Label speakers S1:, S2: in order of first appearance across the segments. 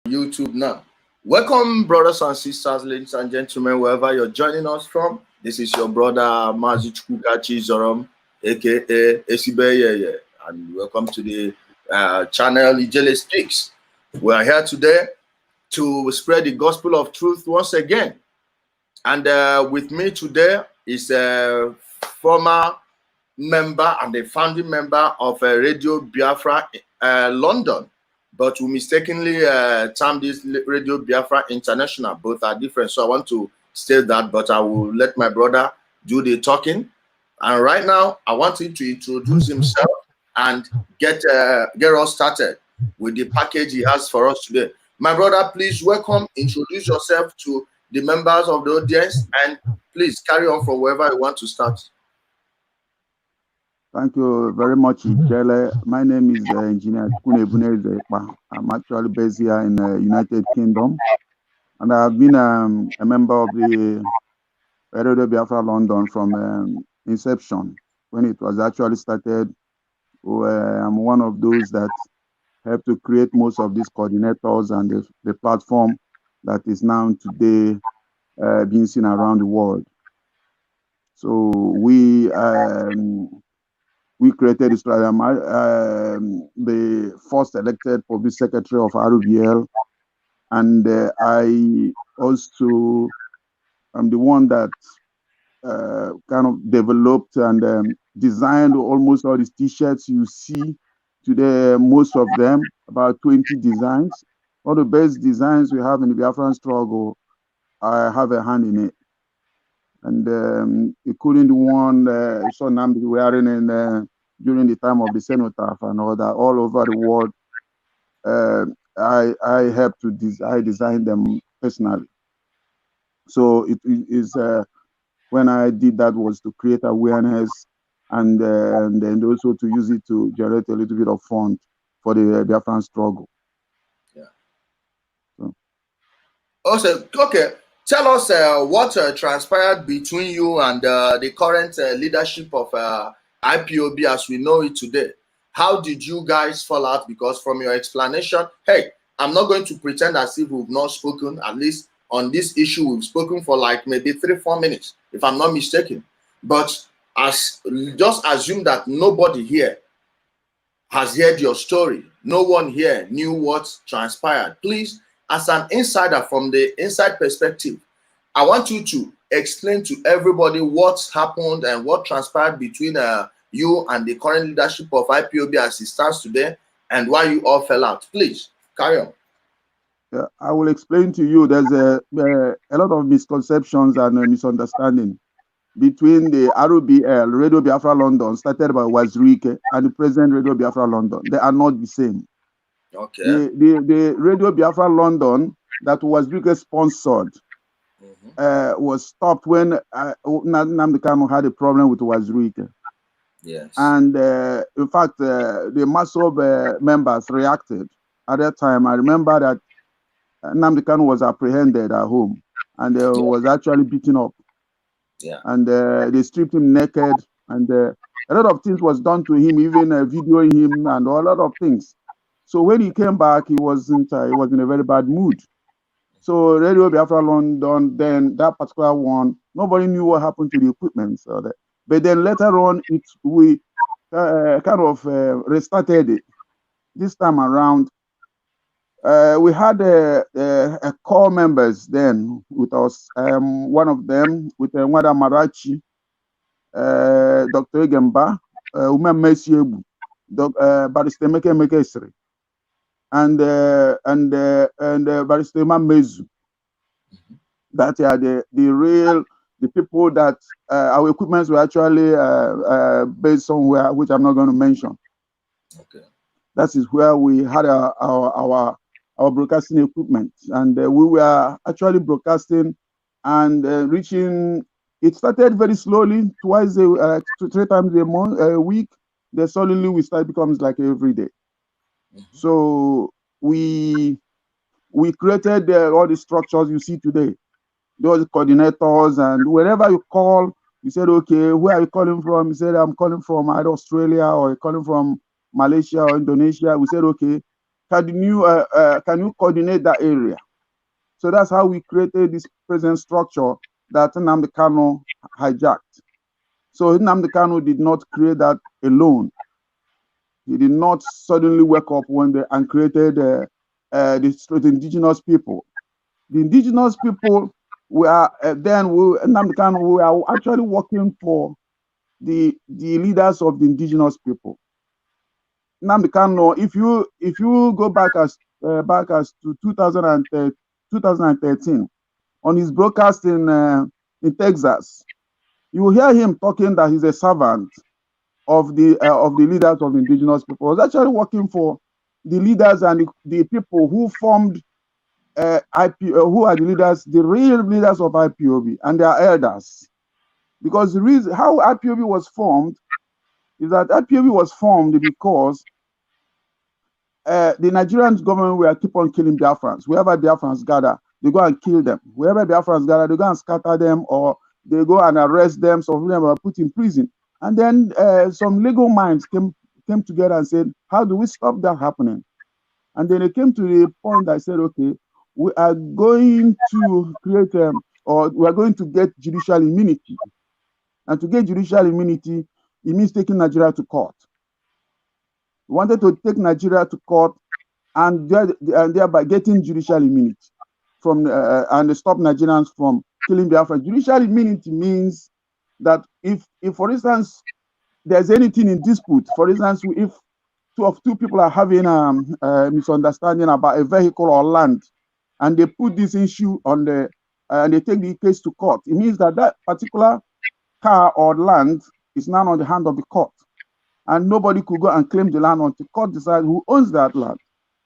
S1: YouTube now. Welcome, brothers and sisters, ladies and gentlemen, wherever you're joining us from. This is your brother Mazichukachi Zorom, aka Esibeye, and welcome to the channel Ijele Speaks. We are here today to spread the gospel of truth once again. And with me today is a former member and a founding member of Radio Biafra London, but we mistakenly termed this Radio Biafra International. Both are different, so I want to state that, but I will let my brother do the talking. And right now, I want him to introduce himself and get us started with the package he has for us today. My brother, please welcome, introduce yourself to the members of the audience, and please carry on from wherever you want to start.
S2: Thank you very much, Ijele. My name is Engr Chinebunieze. I'm actually based here in the United Kingdom, and I've been a member of the Radio Biafra London from inception, when it was actually started. I'm one of those that helped to create most of these coordinators and the platform that is now today being seen around the world. So we created this program. The first elected public secretary of RBL, and I also am the one that kind of developed and designed almost all these T-shirts you see today. Most of them, about 20 designs. All the best designs we have in the Biafran struggle, I have a hand in it. And including the one so now wearing in during the time of the cenotaph and all that, all over the world. I helped to design them personally. So it is when I did that was to create awareness and then also to use it to generate a little bit of fund for the Biafran struggle.
S1: Yeah. So. Also, okay. Tell us what transpired between you and the current leadership of Ipob as we know it today. How did you guys fall out? Because from your explanation, hey, I'm not going to pretend as if we've not spoken. At least on this issue, we've spoken for like maybe 3-4 minutes, if I'm not mistaken. But just assume that nobody here has heard your story. No one here knew what transpired. Please, as an insider from the inside perspective, I want you to explain to everybody what's happened and what transpired between you and the current leadership of Ipob as it stands today, and why you all fell out. Please, carry on.
S2: Yeah, I will explain to you. There's a lot of misconceptions and misunderstanding between the RBL, Radio Biafra London, started by Wazirike, and the present Radio Biafra London. They are not the same.
S1: Okay.
S2: The Radio Biafra London that Wazirike sponsored was stopped when Nnamdi Kanu had a problem with Wazirike.
S1: Yes.
S2: And in fact, the mass of members reacted at that time. I remember that Nnamdi Kanu was apprehended at home and was actually beaten up.
S1: Yeah.
S2: And they stripped him naked, and a lot of things was done to him, even videoing him and a lot of things. So when he came back, he was in a very bad mood. So Radio Biafra London, then that particular one, nobody knew what happened to the equipment. So but then later on, we kind of restarted it. This time around, we had a core members then with us. One of them with Nwada Marachi, Dr. Egemba, Ume Mesiebu, Barrister Meke Mekesri, and Barrister Mezu. That are the people that our equipments were actually based somewhere, which I'm not going to mention.
S1: Okay.
S2: That is where we had our broadcasting equipment, and we were actually broadcasting and reaching. It started very slowly, 3 times a week. Then suddenly we start becomes like every day. So we created all the structures you see today, those coordinators, and wherever you call, you said, okay, where are you calling from? You said, I'm calling from either Australia or you're calling from Malaysia or Indonesia. We said, okay, can you coordinate that area? So that's how we created this present structure that Nnamdi Kanu hijacked. So Nnamdi Kanu did not create that alone. He did not suddenly wake up one day and created the indigenous people. The indigenous people were Nnamdi Kanu were actually working for the leaders of the indigenous people. Nnamdi Kanu, if you go back as to 2013 on his broadcast in Texas, you will hear him talking that he's a servant of the leaders of the indigenous people. He was actually working for the leaders and the people who formed who are the leaders, the real leaders of IPOB and their elders. Because the reason how IPOB was formed is that IPOB was formed because the Nigerian government will keep on killing Biafrans. Wherever Biafrans gather, they go and kill them. Wherever Biafrans gather, they go and scatter them, or they go and arrest them. Some of them are put in prison. And then some legal minds came together and said, how do we stop that happening? And then they came to the point that said, okay, we are going to create or we are going to get judicial immunity. And to get judicial immunity, it means taking Nigeria to court. We wanted to take Nigeria to court and thereby getting judicial immunity from and stop Nigerians from killing Biafra. Judicial immunity means that if for instance, there's anything in dispute, for instance, if two people are having a misunderstanding about a vehicle or land, and they put this issue on and they take the case to court, it means that that particular car or land is now on the hand of the court. And nobody could go and claim the land until court decides who owns that land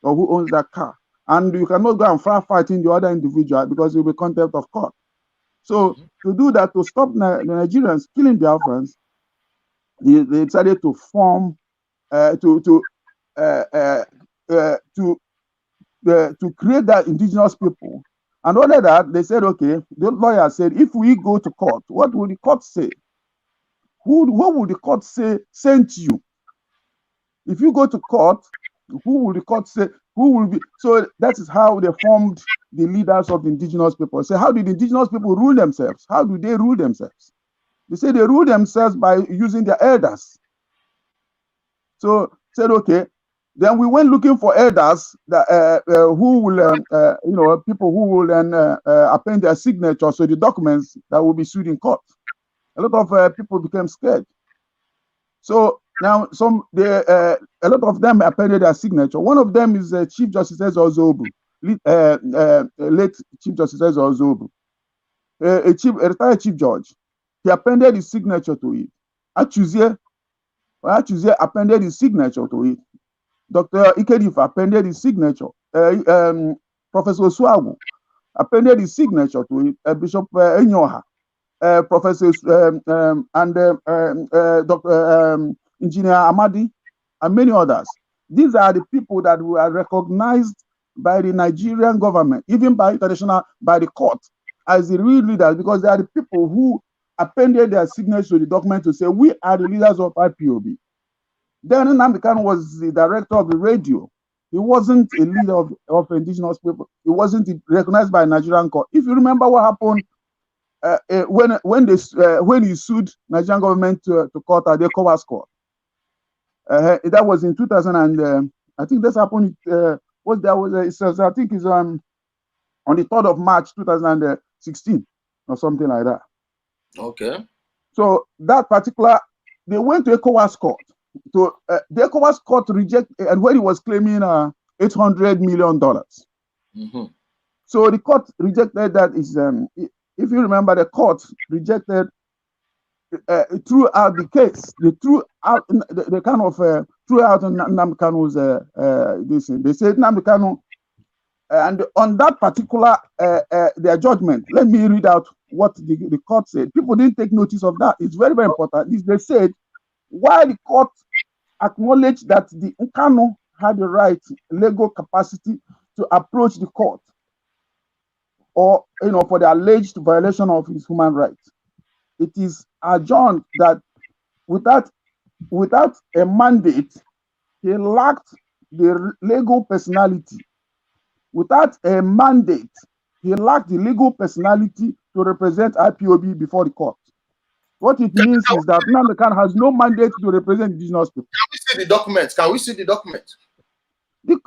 S2: or who owns that car. And you cannot go and fighting the other individual because it will be contempt of court. So to do that, to stop the Nigerians killing Biafrans, they decided to form to create that indigenous people. And under that, they said, okay, the lawyer said, if we go to court, what will the court say? What will the court say sent you? If you go to court, who will the court say? Who will be? So that is how they formed the leaders of the indigenous people. So how did the indigenous people rule themselves? How do they rule themselves? They say they rule themselves by using their elders. So said, okay, then we went looking for elders that who will, people who will then append their signature, so the documents that will be sued in court. A lot of people became scared. So now a lot of them appended their signature. One of them is Chief Justice Ozobu, late Chief Justice Ozobu, a retired Chief Judge. He appended his signature to it. Achuzie appended his signature to it. Dr. Ikedif appended his signature. Professor Suagu appended his signature to it. Bishop Enyoha, Professor and Dr. Engineer Amadi, and many others. These are the people that were recognized by the Nigerian government, even by the court, as the real leaders, because they are the people who appended their signature to the document to say, we are the leaders of IPOB. Then Nnamdi Kanu was the director of the radio. He wasn't a leader of indigenous people. He wasn't recognized by Nigerian court. If you remember what happened when he sued Nigerian government to court at the ECOWAS court, that was in 2000 and I think this happened. I think it's on the 3rd of March 2016 or something like that.
S1: Okay.
S2: So that particular, they went to ECOWAS court. The ECOWAS court rejected, and when he was claiming $800 million.
S1: Mm-hmm.
S2: So the court rejected that. If you remember, the court rejected throughout the case. They threw out Nnamdi Kanu's this thing. They said Nnamdi Kanu, and on that particular their judgment. Let me read out what the court said. People didn't take notice of that. It's very, very important. They said, while the court acknowledged that the Nkanu had the right, legal capacity to approach the court, or for the alleged violation of his human rights, it is adjourned that without a mandate, he lacked the legal personality. Without a mandate, he lacked the legal personality to represent IPOB before the court. What it means is that Nnamdi Kanu has no mandate to represent indigenous people.
S1: Can we see the documents? Can we see the document?
S2: The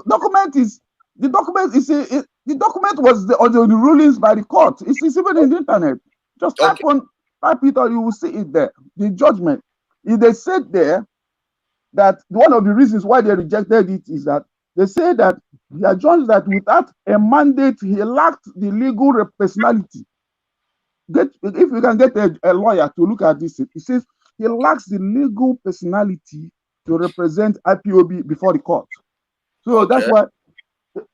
S2: document was on the rulings by the court. It's even in the internet. Just type it or you will see it there. The judgment. If they said there that one of the reasons why they rejected it is that they say that they are judged that without a mandate, he lacked the legal personality. If you can get a lawyer to look at this, he says he lacks the legal personality to represent IPOB before the court. So that's why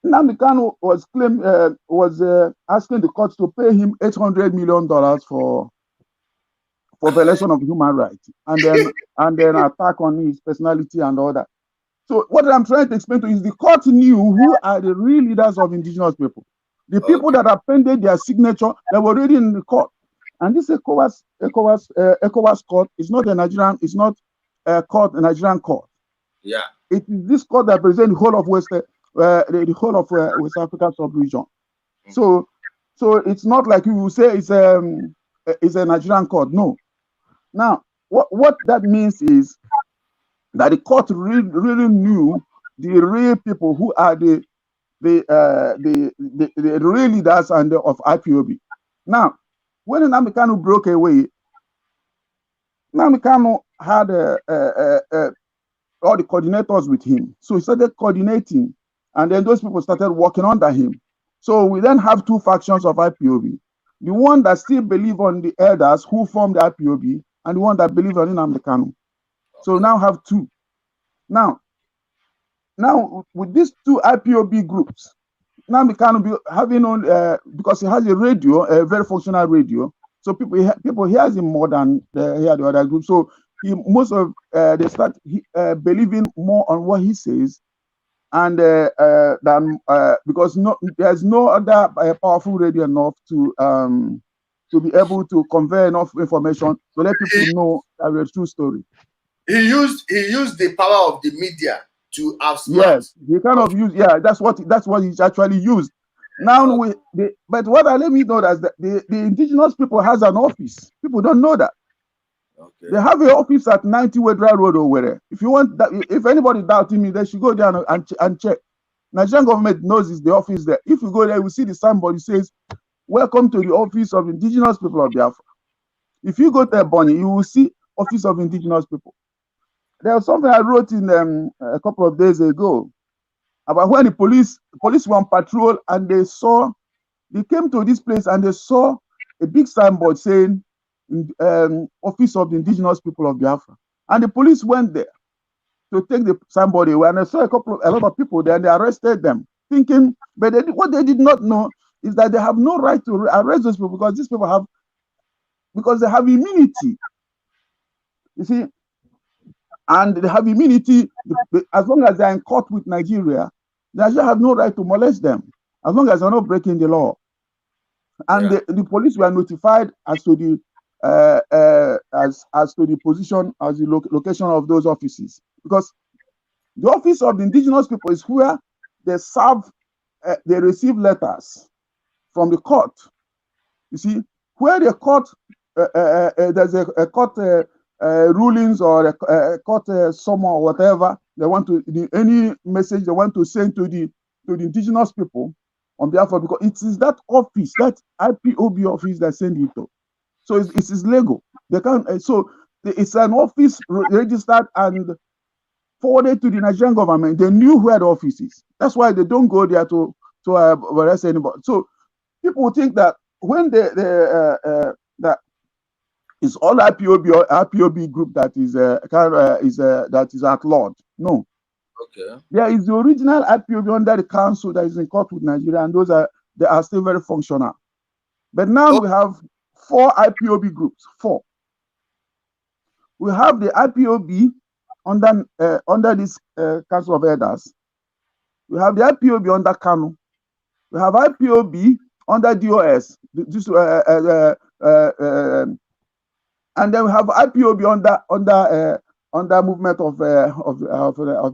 S2: Nnamdi Kanu was asking the court to pay him $800 million for violation of human rights, and then attack on his personality and all that. So what I'm trying to explain to you is the court knew who are the real leaders of indigenous people. The people that appended their signature, they were already in the court. And this ECOWAS court is not a Nigerian, it's not a Nigerian court.
S1: Yeah.
S2: It is this court that represents the whole of West Africa sub-region. So it's not like you will say it's a Nigerian court. No. Now, what that means is that the court really knew the real people who are the real leaders of IPOB. Now, when Nnamdi Kanu broke away, Nnamdi Kanu had all the coordinators with him. So he started coordinating, and then those people started working under him. So we then have two factions of IPOB. The one that still believe on the elders who formed the IPOB, and the one that believe on Nnamdi Kanu. So now have two. Now with these two IPOB groups, Nnamdi Kanu having on because he has a radio, a very functional radio, so people hears him more than they hear the other group. So they start believing more on what he says, and than because there's no other powerful radio enough to be able to convey enough information to let people know that the true story.
S1: He used the power of the media to outsmart.
S2: Yes, he kind of used. Yeah, that's what he actually used. Now but what I let me know that the indigenous people has an office. People don't know that. Okay. They have an office at 90 Wedra Road or where. If you want that, if anybody doubting me, they should go down and check. Nigerian government knows it's the office there. If you go there, you will see the signboard. It says, "Welcome to the office of indigenous people of Biafra." If you go there, Bonnie, you will see office of indigenous people. There was something I wrote in a couple of days ago about when the police were on patrol and they came to this place and they saw a big signboard saying office of the indigenous people of Biafra. And the police went there to take the signboard away, and I saw a lot of people there, and they arrested them, thinking, but what they did not know is that they have no right to arrest those people because these people they have immunity. You see, and they have immunity as long as they are in court with Nigeria. Nigeria have no right to molest them as long as they're not breaking the law. And the police were notified as to the as to the position, as the location of those offices, because the office of the indigenous people is where they they receive letters from the court. You see, where the court there's a court rulings or a court summon or whatever they want to, any message they want to send to the indigenous people on behalf of, because it is that office, that IPOB office that send it to. So it is legal. They can so it's an office registered and forwarded to the Nigerian government. They knew where the office is. That's why they don't go there to arrest anybody. So people think that when that it's all IPOB or IPOB group that is outlawed. No.
S1: Okay.
S2: There is the original IPOB under the council that is in court with Nigeria, and they are still very functional. But now we have 4 IPOB groups. 4. We have the IPOB under this Council of Elders. We have the IPOB under Kanu. We have IPOB under DOS. And then we have IPOB under movement of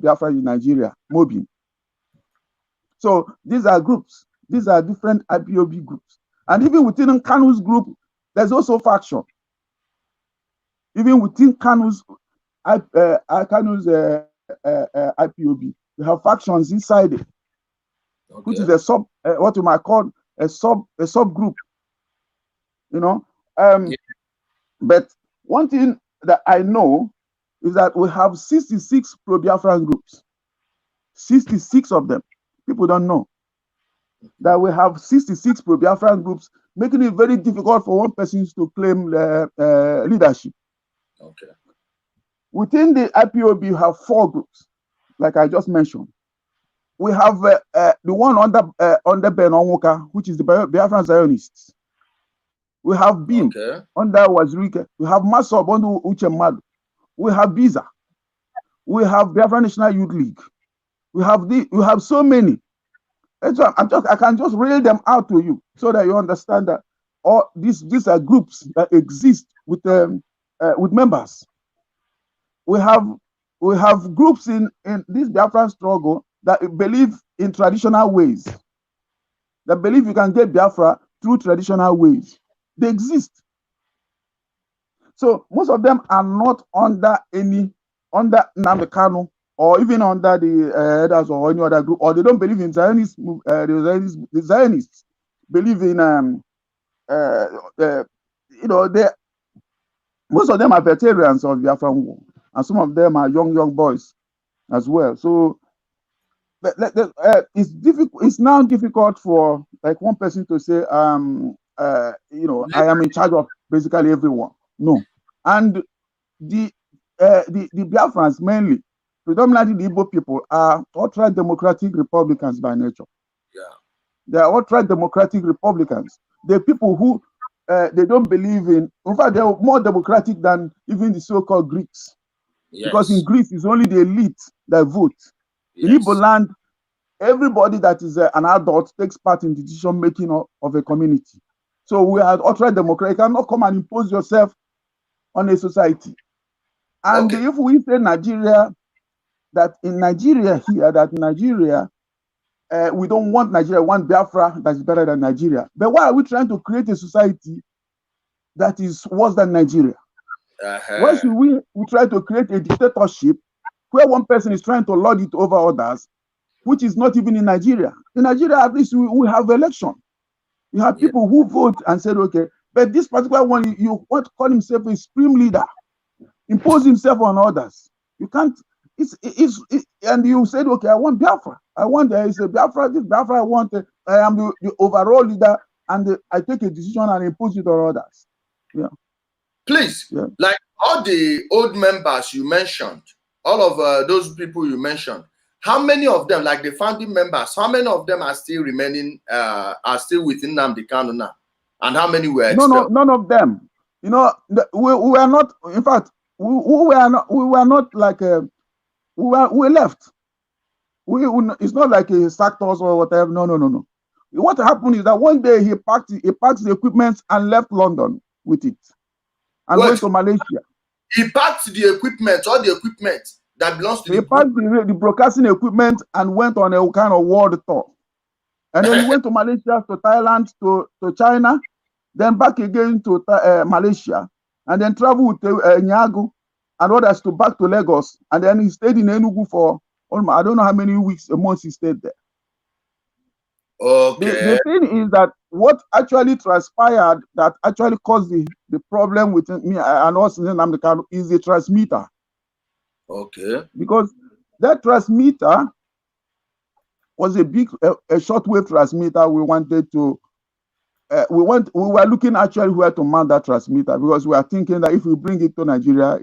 S2: Biafra in Nigeria, MOBI. So these are groups. These are different IPOB groups. And even within Kanu's group, there's also faction. Even within Kanu's IPOB, we have factions inside it, okay, which is a sub, what you might call a subgroup. You know, yeah. But one thing that I know is that we have 66 pro-Biafran groups. 66 of them. People don't know that we have 66 pro-Biafran groups, making it very difficult for one person to claim leadership.
S1: Okay.
S2: Within the IPOB, you have 4 groups, like I just mentioned. We have the one under Ben Onwuka, which is the Biafran Zionists. We have BIM, okay, under Wazirike. We have Masob under Uchemadu. We have Biza. We have Biafran National Youth League. We have so many. And so I can just rail them out to you so that you understand that all these are groups that exist with members. We have groups in this Biafran struggle that believe in traditional ways, that believe you can get Biafra through traditional ways. They exist. So most of them are not under Nnamdi Kanu or even under the others or any other group, or they don't believe in Zionists. The Zionists believe in most of them are veterans of the Biafran War, and some of them are young boys as well. So it's difficult. It's now difficult for like one person to say, I am in charge of basically everyone. No, and the Biafrans mainly, predominantly the Igbo people, are ultra democratic Republicans by nature.
S1: Yeah,
S2: they are ultra democratic Republicans. They're people who they don't believe in. In fact, they are more democratic than even the so-called Greeks. Yes. Because in Greece, it's only the elite that vote. Yes. In Igbo land, everybody that is an adult takes part in the decision making of a community. So we are ultra democratic. You cannot come and impose yourself on a society. And okay, if we say Nigeria, that in Nigeria here, we don't want Nigeria, we want Biafra that is better than Nigeria. But why are we trying to create a society that is worse than Nigeria? Why should we try to create a dictatorship where one person is trying to lord it over others, which is not even in Nigeria? In Nigeria, at least we have election. You have people who vote and said, okay, but this particular one, you want to call himself a supreme leader, impose himself on others. You can't. And you said, okay, I want Biafra. I want there is a Biafra. This Biafra I want. I am the overall leader, and I take a decision and impose it on others. Yeah.
S1: Please, like all the old members you mentioned, all of those people you mentioned, how many of them, like the founding members, how many of them are still remaining, are still within Nnamdi Kanu now? And how many were expelled?
S2: None of them. You know, we were not, in fact, we were not like, we left. It's not like he sacked us or whatever. No. What happened is that one day he packed the equipment and left London with it. And went to Malaysia.
S1: He packed the equipment, all the equipment that belongs to
S2: he packed the broadcasting equipment and went on a kind of world tour. And then he went to Malaysia, to Thailand, to China, then back again to Malaysia, and then traveled with Nyago and others back to Lagos. And then he stayed in Enugu for almost, I don't know how many weeks, a month he stayed there.
S1: Okay.
S2: The thing is that what actually transpired that actually caused the problem with me and us in Nnamdi Kanu is the transmitter.
S1: Okay.
S2: Because that transmitter was a big shortwave transmitter. We wanted to we were looking actually where to mount that transmitter, because we are thinking that if we bring it to Nigeria,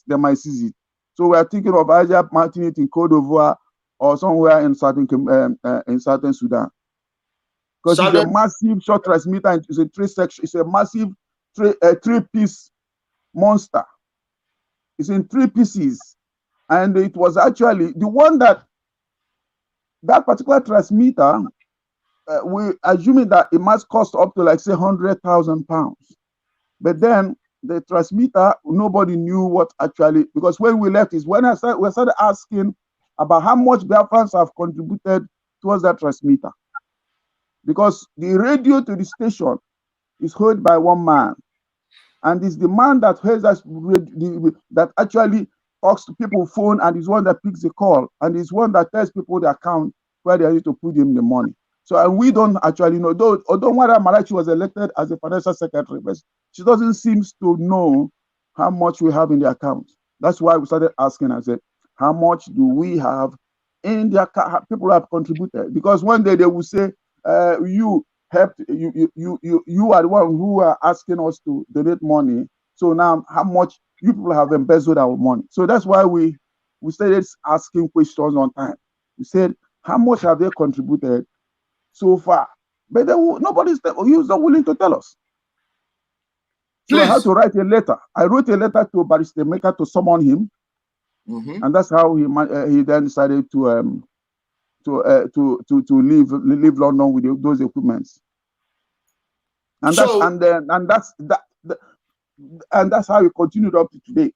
S2: they might seize it. So we are thinking of either mounting it in Côte d'Ivoire or somewhere in southern Sudan. Because it's a massive short transmitter. It's a three-section. It's a massive three-piece monster. It's in 3 pieces, and it was actually the one that particular transmitter. We assuming that it must cost up to like say £100,000, but then the transmitter, nobody knew what actually, because when we left is when we started asking about how much Biafrans have contributed towards that transmitter. Because the radio to the station is held by one man. And it's the man that has that actually talks to people phone and is one that picks the call and is one that tells people the account where they need to put in the money. So and we don't actually know, although Mara Malachi was elected as a financial secretary, but she doesn't seem to know how much we have in the account. That's why we started asking. I said, how much do we have in the account? People have contributed, because one day they will say, you helped, you are the one who are asking us to donate money. So now how much you people have embezzled our money? So that's why we started asking questions on time. We said, how much have they contributed so far? But nobody's not willing to tell us. So I had to write a letter. I wrote a letter to Barrister Maker to summon him, and that's how he then decided to leave London with those equipments. And that's how we continued up to today.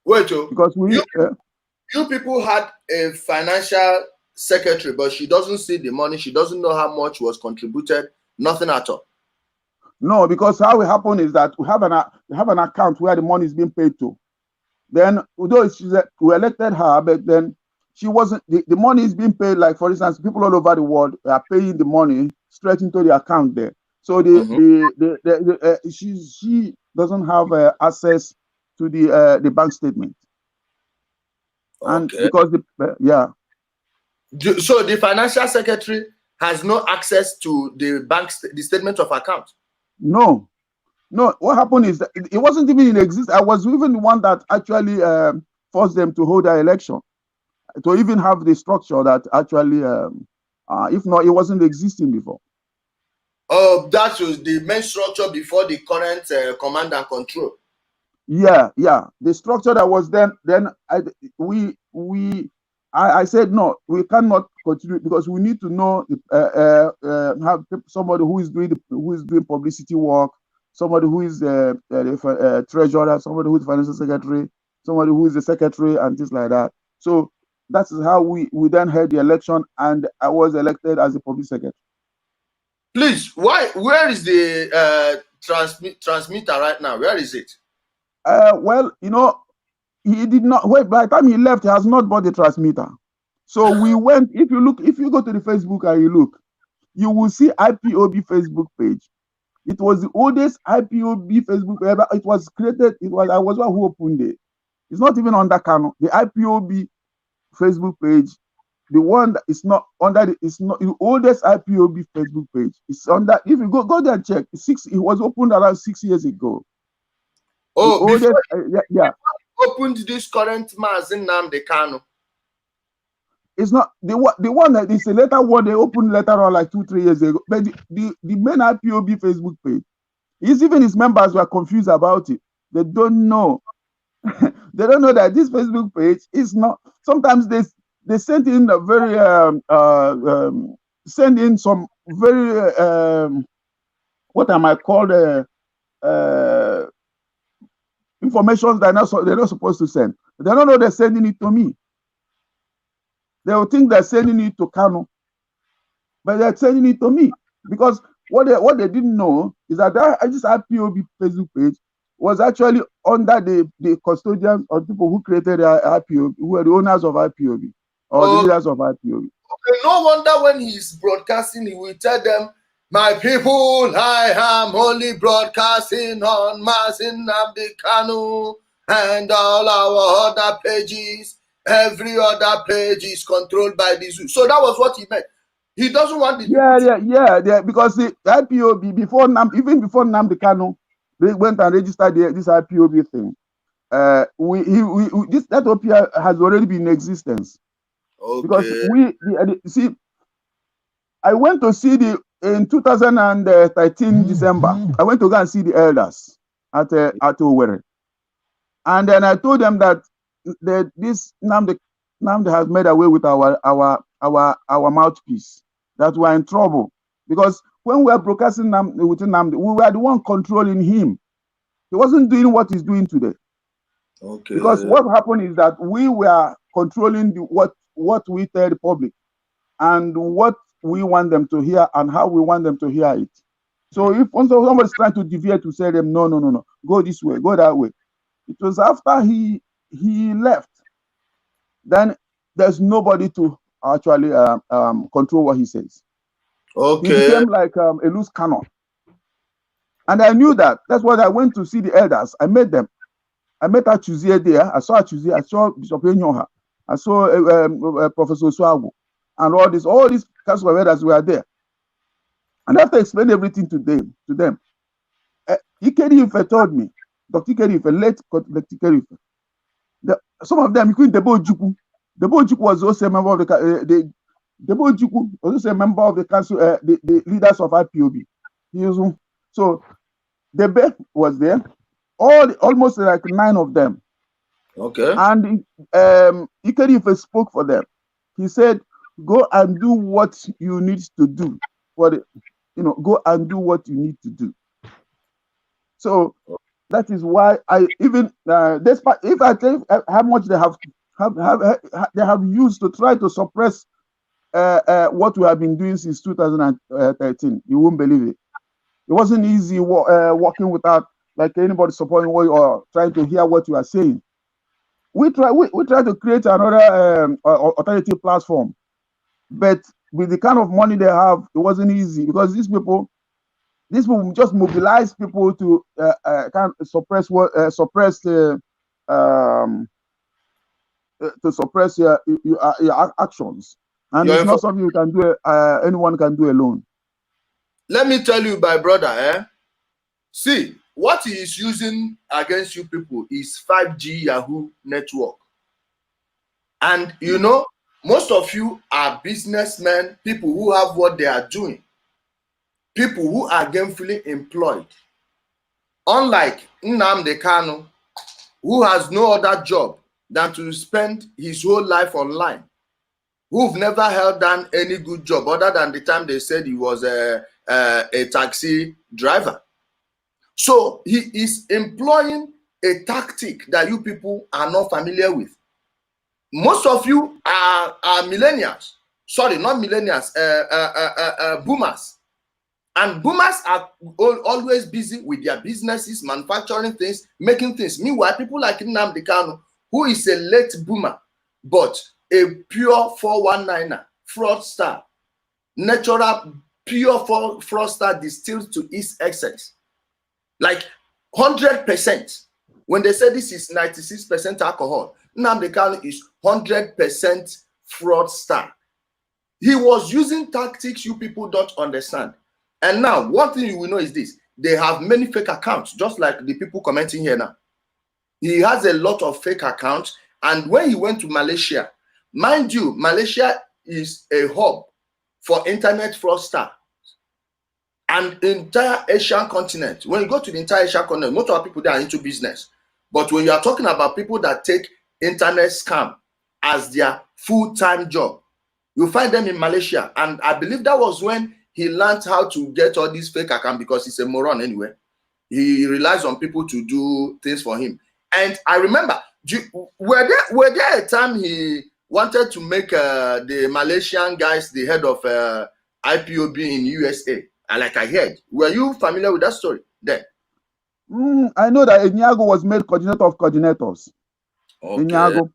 S1: Wait,
S2: because
S1: you people had a financial secretary, but she doesn't see the money. She doesn't know how much was contributed. Nothing at all.
S2: No, because how it happened is that we have an account where the money is being paid to. Then, although we elected her, but then she wasn't. The money is being paid. Like for instance, people all over the world are paying the money straight into the account there. So she doesn't have access to the bank statement. And because
S1: so the financial secretary has no access to the statement of account.
S2: No. What happened is that it wasn't even in existence. I was even the one that actually forced them to hold their election, to even have the structure that actually, if not, it wasn't existing before.
S1: Oh, that was the main structure before the current command and control.
S2: Yeah. The structure that was then I said no, we cannot continue, because we need to know have somebody who is doing publicity work, somebody who is the treasurer, somebody who is financial secretary, somebody who is the secretary, and things like that. So that is how we then had the election, and I was elected as a public secretary.
S1: Please, where is the transmitter right now? Where is it?
S2: Well, he did not wait. By the time he left, he has not bought the transmitter. So we went. If you go to the Facebook and you look, you will see IPOB Facebook page. It was the oldest IPOB Facebook page ever. It was created. I was one who opened it. It's not even under Kano. The IPOB Facebook page, the one that is not under it's not the oldest IPOB Facebook page. It's under. If you go there and check, it was opened around 6 years ago.
S1: Oh, before opened this current Mazin Nnamdi Kanu.
S2: It's not the one that is a later one they opened later on, like 2-3 years ago. But the main IPOB Facebook page, even his members were confused about it. They don't know. They don't know that this Facebook page is not. Sometimes they send in a very send in some very what am I called information that they're not supposed to send. They don't know they're sending it to me. They will think they're sending it to Kano, but they're sending it to me, because what they didn't know is that this IPOB Facebook page was actually under the custodians or people who created the IPOB, who were the owners of IPOB or the leaders of IPOB.
S1: Okay, no wonder when he's broadcasting, he will tell them, "My people, I am only broadcasting on Mazin Nnamdi Kanu, and all our other pages, every other page is controlled by the zoo." So that was what he meant. He doesn't want the
S2: yeah, because the IPOB even before Nnamdi Kanu, they went and registered this IPOB thing. This Ethiopia has already been in existence. Okay. Because see, I went to see in 2013 December. I went to go and see the elders at Owerri, and then I told them that this Nnamdi has made away with our mouthpiece, that we're in trouble, because when we were broadcasting with Nnamdi, we were the one controlling him. He wasn't doing what he's doing today.
S1: Okay.
S2: Because what happened is that we were controlling what we tell the public and what we want them to hear and how we want them to hear it. So if somebody's trying to deviate to say them, no, go this way, go that way. It was after he left, then there's nobody to actually control what he says.
S1: Okay.
S2: He became like a loose cannon. And I knew that. That's why I went to see the elders. I met them. I met Achuzie there. I saw Achuzie. I saw Bishop Enyoha. I saw Professor Swago. And all these council of elders were there. And after explaining everything to them, Ikedi Ife told me, Dr. Ikedi Ife, late Dr. Ikedi Ife, some of them, including Debo Ojukwu. Debo Ojukwu was also a member of Debo Ojukwu was also a member of the council, the leaders of Ipob. So Debe was there. Almost like 9 of them.
S1: Okay.
S2: And Ikedi Ife spoke for them. He said, "Go and do what you need to do. Go and do what you need to do." So that is why I even despite if I tell you how much they have used to try to suppress what we have been doing since 2013, you won't believe it. It wasn't easy working without like anybody supporting what you are trying to hear what you are saying. We try to create another alternative platform, but with the kind of money they have, it wasn't easy because these people just mobilize people to kind of suppress your actions, and it's not something you can do. Anyone can do alone.
S1: Let me tell you, my brother. See, what he is using against you people is 5G Yahoo network, and you know, most of you are businessmen, people who have what they are doing, people who are gainfully employed. Unlike Nnamdi Kanu, who has no other job than to spend his whole life online, who've never held down any good job other than the time they said he was a taxi driver. So he is employing a tactic that you people are not familiar with. Most of you are millennials. Sorry, not millennials, boomers. And boomers are always busy with their businesses, manufacturing things, making things. Meanwhile, people like Nnamdi Kanu, who is a late boomer, but a pure 419er, fraudster, natural pure fraudster distilled to its essence. Like 100%. When they say this is 96% alcohol, Nnamdi Kanu is 100% fraudster. He was using tactics you people don't understand. And now, one thing you will know is this. They have many fake accounts, just like the people commenting here now. He has a lot of fake accounts. And when he went to Malaysia, mind you, Malaysia is a hub for internet fraudster. And the entire Asian continent, when you go to the entire Asian continent, most of our people there are into business. But when you are talking about people that take internet scam as their full-time job, you find them in Malaysia. And I believe that was when he learned how to get all these fake accounts, because he's a moron anyway. He relies on people to do things for him. And I remember, were there a time he wanted to make the Malaysian guys the head of Ipob in USA? Like I heard. Were you familiar with that story then?
S2: I know that Enyago was made coordinator of coordinators.
S1: Okay.
S2: Enyago.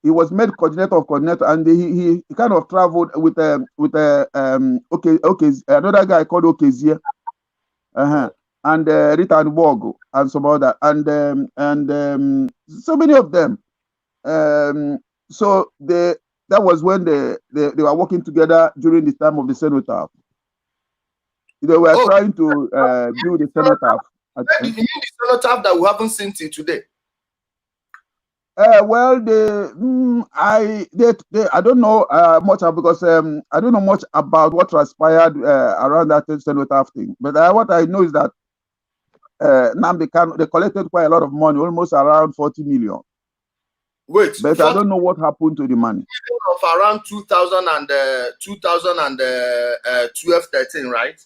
S2: He was made coordinator of coordinator, and he kind of traveled with another guy called Okezie, and Rita and Borgo and some other, and so many of them. So that was when they were working together during the time of the cenotaph. They were trying to build the cenotaph.
S1: You mean the cenotaph that we haven't seen till today?
S2: Well, I don't know much because I don't know much about what transpired around that cenotaph thing. But what I know is that Nnamdi Kanu, they collected quite a lot of money, almost around 40 million.
S1: Wait,
S2: but I don't know what happened to the money.
S1: Of around 2012, 13, right?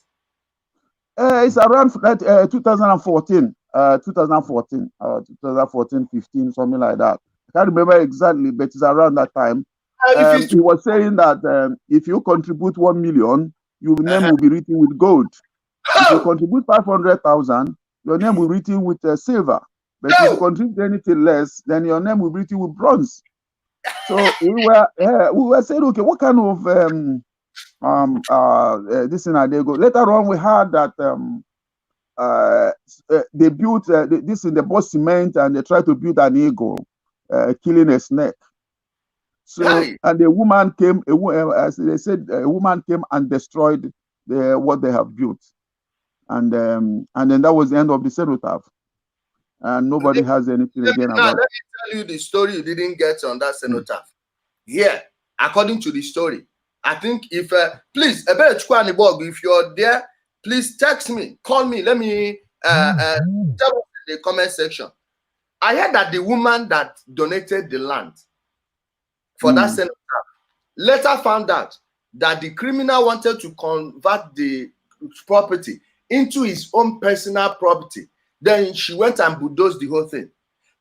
S2: It's around 2014. 2014, 2014, 15, something like that. I can't remember exactly, but it's around that time. He was saying that if you contribute 1 million, your name will be written with gold. If you contribute 500,000, your name will be written with silver. But if you contribute anything less, then your name will be written with bronze. So we were saying, okay, what kind of this thing they go. Later on, we heard that they built this in the boss cement, and they tried to build an eagle, killing a snake. So and the woman came, as they said, a woman came and destroyed what they have built, and then that was the end of the cenotaph, and nobody has anything again about it.
S1: Let me tell you the story you didn't get on that cenotaph. Yeah, according to the story, I think if please, if you're there, please text me, call me. Let me tell us in the comment section. I heard that the woman that donated the land for that cenotaph later found out that the criminal wanted to convert the property into his own personal property. Then she went and bulldozed the whole thing.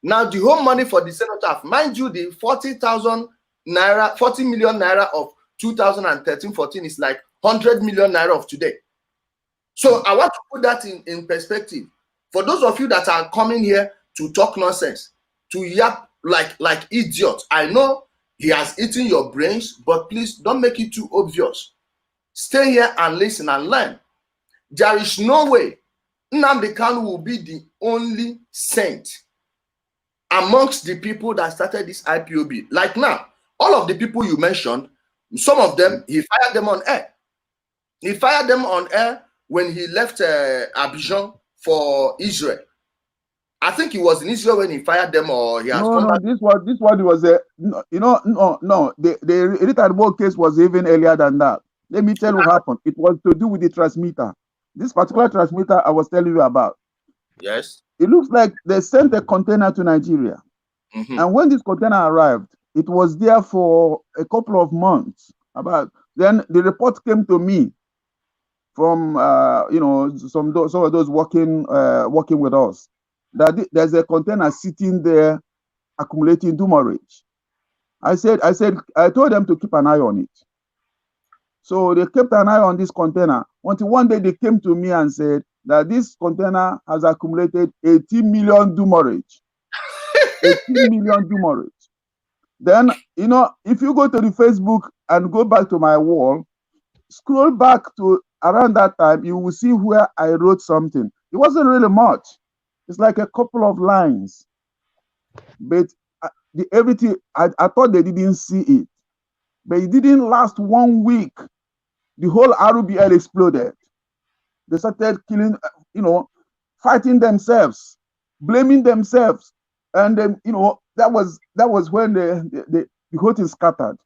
S1: Now the whole money for the cenotaph, mind you, the 40,000 naira, 40 million naira of 2013-14 is like 100 million naira of today. So I want to put that in perspective. For those of you that are coming here to talk nonsense, to yap like idiots, I know he has eaten your brains, but please don't make it too obvious. Stay here and listen and learn. There is no way Nnamdi Kanu will be the only saint amongst the people that started this IPOB. Like now, all of the people you mentioned, some of them, he fired them on air. He fired them on air when he left Abidjan for Israel. I think he was in Israel when he fired them, or he has come back.
S2: This one was the Ipob case was even earlier than that. Let me tell you what happened. It was to do with the transmitter. This particular transmitter I was telling you about.
S1: Yes.
S2: It looks like they sent a container to Nigeria. And when this container arrived, it was there for a couple of months. Then the report came to me from some of those working with us, that there's a container sitting there accumulating demurrage. I told them to keep an eye on it. So they kept an eye on this container until one day they came to me and said that this container has accumulated 18 million demurrage. 18 million demurrage. Then, if you go to the Facebook and go back to my wall, scroll back to around that time, you will see where I wrote something. It wasn't really much. It's like a couple of lines. But everything, I thought they didn't see it. But it didn't last 1 week. The whole RBL exploded. They started killing, fighting themselves, blaming themselves. And then, that was when the whole thing scattered.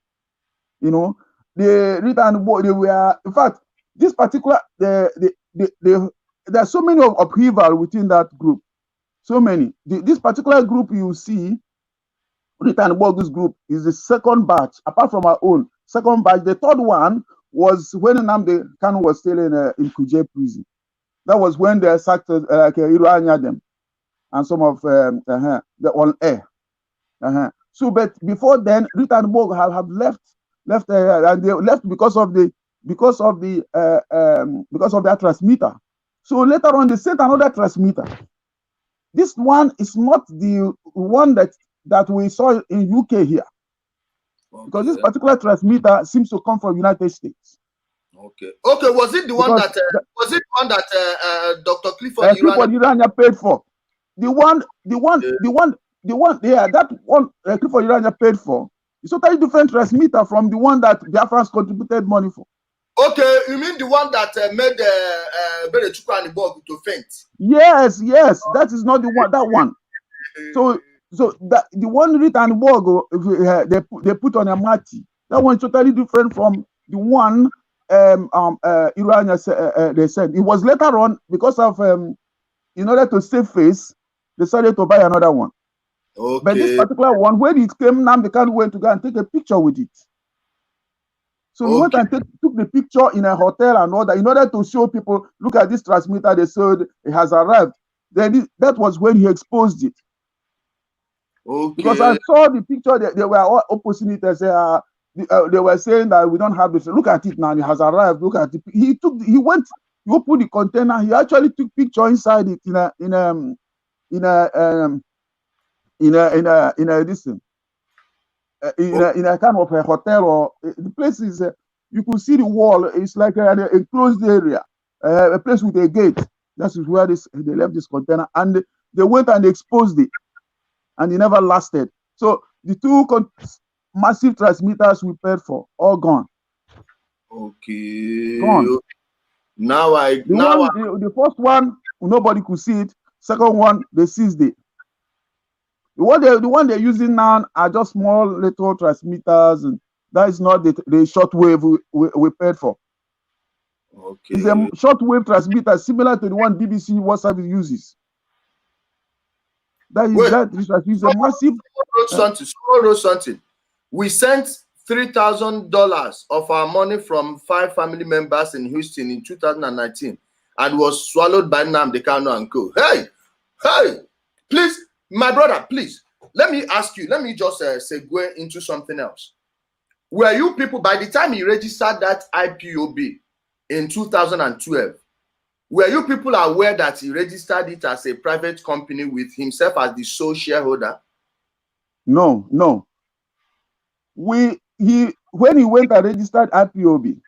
S2: The written word, they were, in fact, this particular, there are so many of upheaval within that group. So many. This particular group you see, written word, this group is the second batch, apart from our own, second batch. The third one was when Nnamdi Kanu was still in Kuje prison. That was when they sacked Iranya them and some of the on air. So, but before then, written word have left, and they left because of that transmitter. So later on, they sent another transmitter. This one is not the one that we saw in UK here, because this particular transmitter seems to come from United States.
S1: Okay. Was it the one that Dr. Clifford
S2: Iranya paid for? The one that one Clifford Iranya paid for is totally different transmitter from the one that Biafrans contributed money for.
S1: Okay, you mean the one that made Bere Chinebunieze to faint?
S2: Yes, that is not the one. That one. So that the one written they put on a mati. That one is totally different from the one Irania they said. It was later on, because of in order to save face, they decided to buy another one.
S1: Okay.
S2: But this particular one, when it came, Nnamdi Kanu went to go and take a picture with it. So we went and took the picture in a hotel and all that, in order to show people, look at this transmitter, they said it has arrived. then that was when he exposed it.
S1: Okay.
S2: Because I saw the picture, they were all opposing it and say, they were saying that we don't have this. Look at it now, it has arrived. Look at it. He opened the container. He actually took picture inside it in a kind of a hotel, or the place is. You could see the wall. It's like an enclosed area, a place with a gate. That is where they left this container, and they went and exposed it, and it never lasted. So the two massive transmitters we paid for, all gone.
S1: Okay.
S2: Gone. The first one, nobody could see it. Second one, they seized it. The one they're using now are just small little transmitters, and that is not the shortwave we paid for.
S1: Okay.
S2: It's a shortwave transmitter similar to the one BBC WhatsApp uses. That is a massive.
S1: Someone wrote something. We sent $3,000 of our money from 5 family members in Houston in 2019 and was swallowed by Nnamdi Kanu and co. Hey, please, my brother, please, let me ask you, let me just segue into something else. Were you people, by the time he registered that IPOB in 2012, were you people aware that he registered it as a private company with himself as the sole shareholder?
S2: No. When he went and registered IPOB,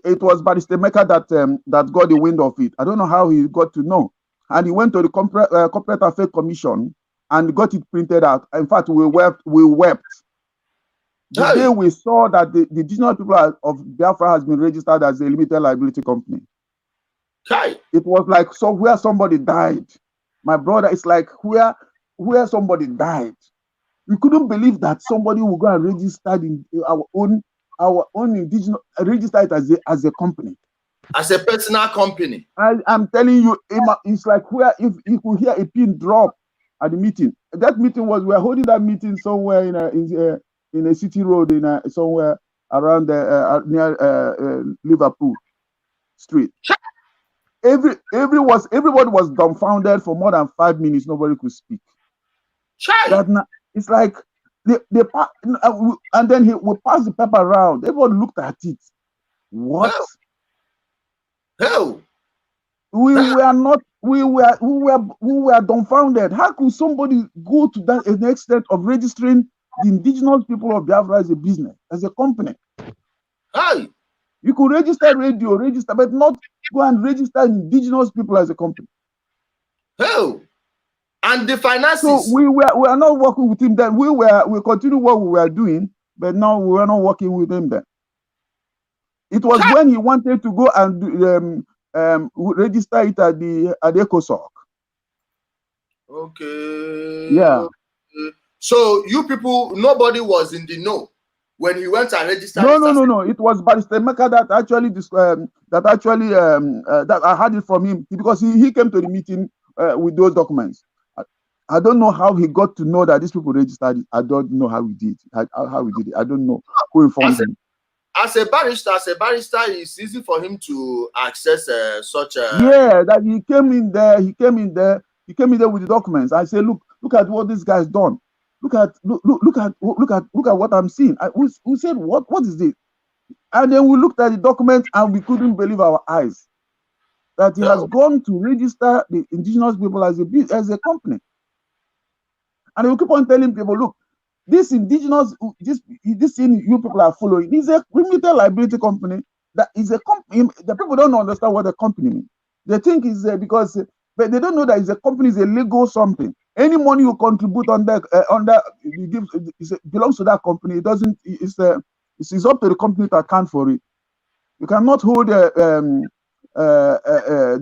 S2: it was Barrister Mecca that got the wind of it. I don't know how he got to know, and he went to the Corporate Affairs Commission and got it printed out. In fact, we wept. The day we saw that the indigenous people of Biafra has been registered as a limited liability company. It was like where somebody died. My brother, it's like where somebody died. We couldn't believe that somebody would go and register in our own indigenous, register it as a company.
S1: As a personal company.
S2: I'm telling you, it's like where if you could hear a pin drop at the meeting. That meeting we were holding that meeting somewhere in a city road somewhere around near Liverpool Street. Everybody was dumbfounded for more than 5 minutes. Nobody could speak. It's like and then we passed the paper around. Everyone looked at it. What?
S1: Hell.
S2: We were dumbfounded. How could somebody go to that extent of registering the indigenous people of Biafra as a business, as a company?
S1: Hi.
S2: You could register radio, but not go and register indigenous people as a company.
S1: Hell. And the finances.
S2: So we are not working with him then. We continue what we were doing, but now we were not working with him then. It was when he wanted to go and register it at the ECOSOC.
S1: Okay.
S2: Yeah.
S1: Okay. So you people, nobody was in the know when he went and registered.
S2: No. It was Barrister Mecca that actually that I had it from him, because he came to the meeting with those documents. I don't know how he got to know that these people registered it. I don't know how he did it. How he did it. I don't know who informed him.
S1: As a barrister, it's easy for him to access such a.
S2: Yeah, that he came in there with the documents. I said, look at what this guy's done. Look at what I'm seeing. We said, what is this? And then we looked at the document and we couldn't believe our eyes that he has gone to register the indigenous people as a company. And we keep on telling people, look, this indigenous, this thing you people are following is a limited liability company. That is a company. The people don't understand what a company means. They think it's but they don't know that it's a company, is a legal something. Any money you contribute it belongs to that company. It doesn't. It's up to the company to account for it. You cannot hold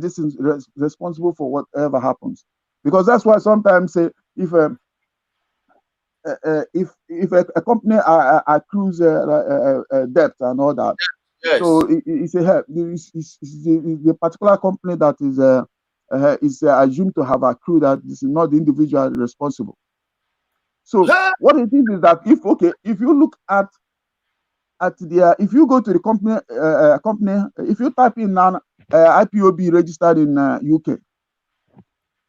S2: this is responsible for whatever happens, because that's why sometimes say if a company accrues debt and all that,
S1: yes.
S2: So it's the particular company that is assumed to have accrued that. This is not the individual responsible. So what it is that if you look at if you go to the company, if you type in now IPOB registered in UK.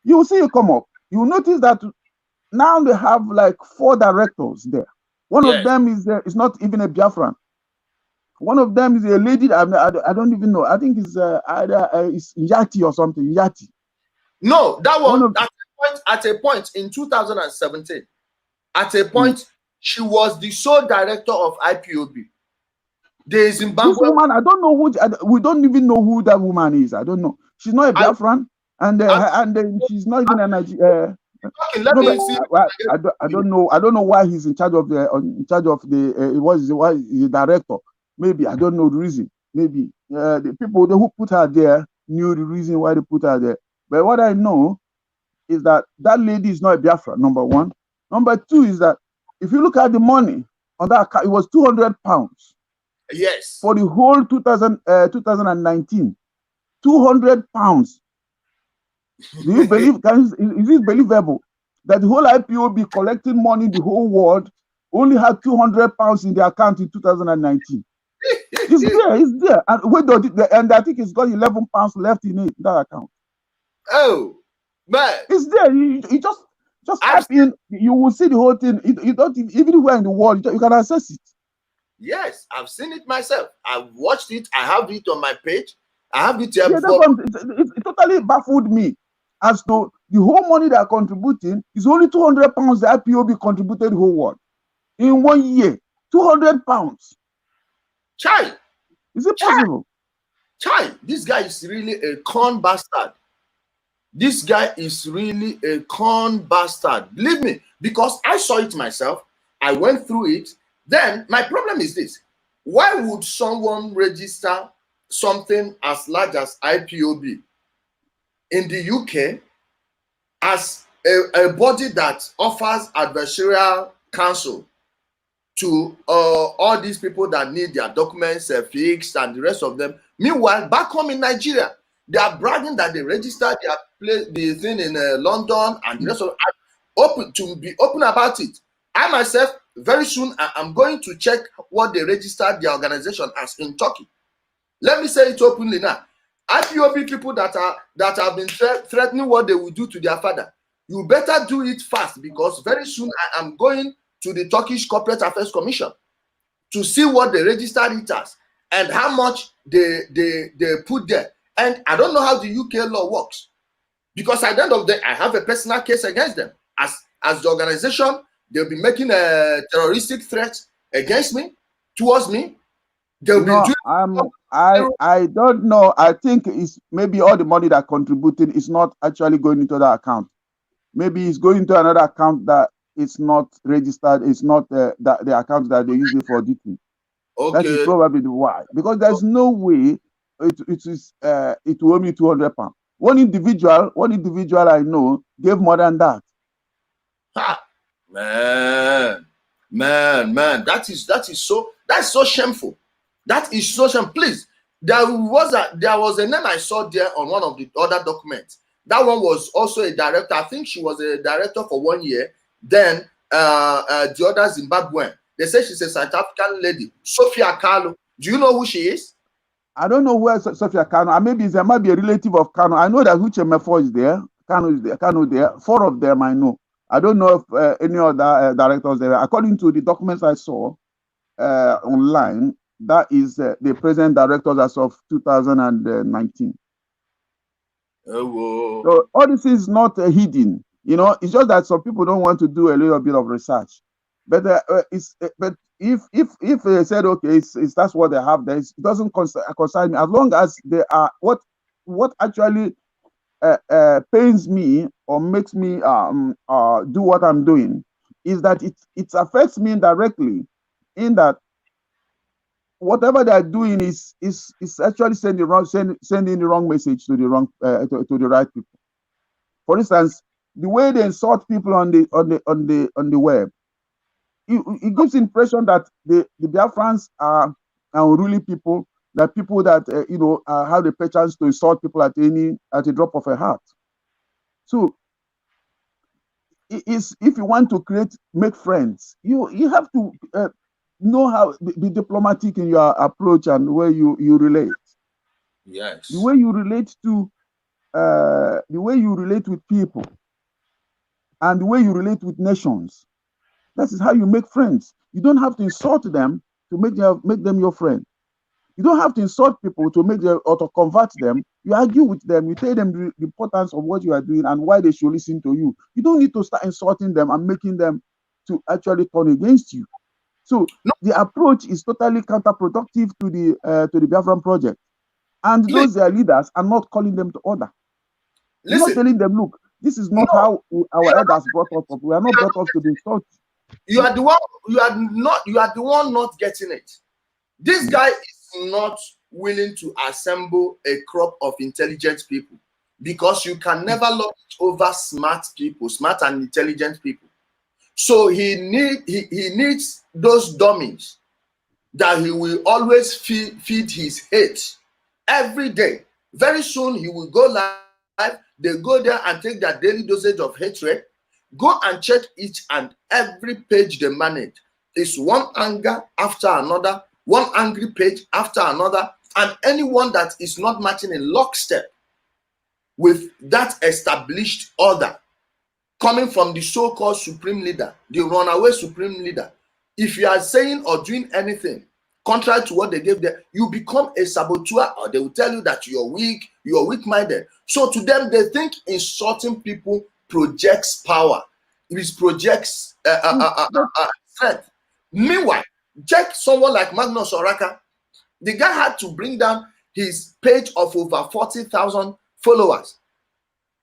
S2: You will see it come up. You will notice that now they have like 4 directors there. One of them is not even a Biafran. One of them is a lady. I don't even know. I think it's either it's Yati or something. Yati.
S1: No, that one at a point in 2017. At a point, she was the sole director of IPOB. The Zimbabwe.
S2: This woman, I don't know who. We don't even know who that woman is. I don't know. She's not a Biafran, and she's not even a Nigerian.
S1: Let me see.
S2: I don't know. I don't know why he's in charge of the the director. Maybe I don't know the reason. Maybe the people who put her there knew the reason why they put her there. But what I know is that that lady is not a Biafra. Number one. Number two is that if you look at the money on that account, it was £200.
S1: Yes.
S2: For the whole 2019, £200. Do you believe? Is it believable that the whole IPOB collecting money in the whole world only had £200 in the account in 2019? It's there. And I think it's got £11 left in it, that account.
S1: Oh, man.
S2: It's there. You just type in, you will see the whole thing. You don't even where in the world, you can access it.
S1: Yes, I've seen it myself. I've watched it. I have it on my page. I have it here.
S2: Yeah, it totally baffled me as to the whole money they are contributing is only £200 the IPOB contributed the whole world in 1 year. £200.
S1: Chai.
S2: Is it possible?
S1: Chai, this guy is really a con bastard. This guy is really a con bastard. Believe me, because I saw it myself. I went through it. Then my problem is this. Why would someone register something as large as IPOB in the UK as a body that offers adversarial counsel to all these people that need their documents fixed and the rest of them? Meanwhile, back home in Nigeria, they are bragging that they registered the thing in London and the rest of be open about it. I myself, very soon, I'm going to check what they registered their organization as in Turkey. Let me say it openly now. IPOB people that have been threatening what they will do to their father, you better do it fast, because very soon I am going to the Turkish Corporate Affairs Commission to see what they registered it as and how much they put there. And I don't know how the UK law works, because at the end of the day, I have a personal case against them. As the organization, they'll be making a terroristic threat against me, towards me. They'll be doing.
S2: I don't know. I think it's maybe all the money that contributed is not actually going into that account. Maybe it's going to another account that it's not registered. It's not the account that they use it for auditing. Okay. That is probably why. Because there's no way it will be £200. One individual I know gave more than that.
S1: Ha! Man, that's so shameful. That is so shameful. Please, there was a name I saw there on one of the other documents. That one was also a director. I think she was a director for 1 year. Then the other Zimbabwean. They say she's a South African lady, Sophia Carlo. Do you know who she is?
S2: I don't know where Sophia Kano. Maybe there might be a relative of Kano. I know that Uchemefo is there. Kano is there. Kano there. 4 of them I know. I don't know if any other directors there. According to the documents I saw online, that is the present directors as of 2019.
S1: Oh,
S2: so all this is not hidden. It's just that some people don't want to do a little bit of research. But if they said okay, that's what they have there, it doesn't concern me, as long as they are what actually pains me or makes me do what I'm doing is that it affects me indirectly, in that whatever they're doing is actually sending the wrong message to the wrong to the right people. For instance, the way they insult people on the web, it gives the impression that the Biafrans are unruly people, that people that have the patience to insult people at a drop of a hat. So if you want to make friends, you have to know how be diplomatic in your approach and where you relate.
S1: Yes.
S2: The way you relate to, the way you relate with people, and the way you relate with nations. That is how you make friends. You don't have to insult them to make them your friend. You don't have to insult people to make them or to convert them. You argue with them. You tell them the importance of what you are doing and why they should listen to you. You don't need to start insulting them and making them to actually turn against you. So the approach is totally counterproductive to the Biafran project. And those their leaders are not calling them to order. They're not telling them, look, this is not how our elders brought us up. We are not brought up to be taught.
S1: You are the one. You are the one not getting it. This guy is not willing to assemble a crop of intelligent people, because you can never love over smart people, smart and intelligent people. So he needs those dummies that he will always feed his hate every day. Very soon he will go live. They go there and take their daily dosage of hatred. Go and check each and every page they manage. It's one anger after another, one angry page after another, and anyone that is not matching in lockstep with that established order coming from the so-called supreme leader, the runaway supreme leader. If you are saying or doing anything contrary to what they gave them, you become a saboteur, or they will tell you that you're weak, you're weak-minded. So to them, they think insulting people projects power. It projects strength. Meanwhile, check someone like Magnus Oraka. The guy had to bring down his page of over 40,000 followers,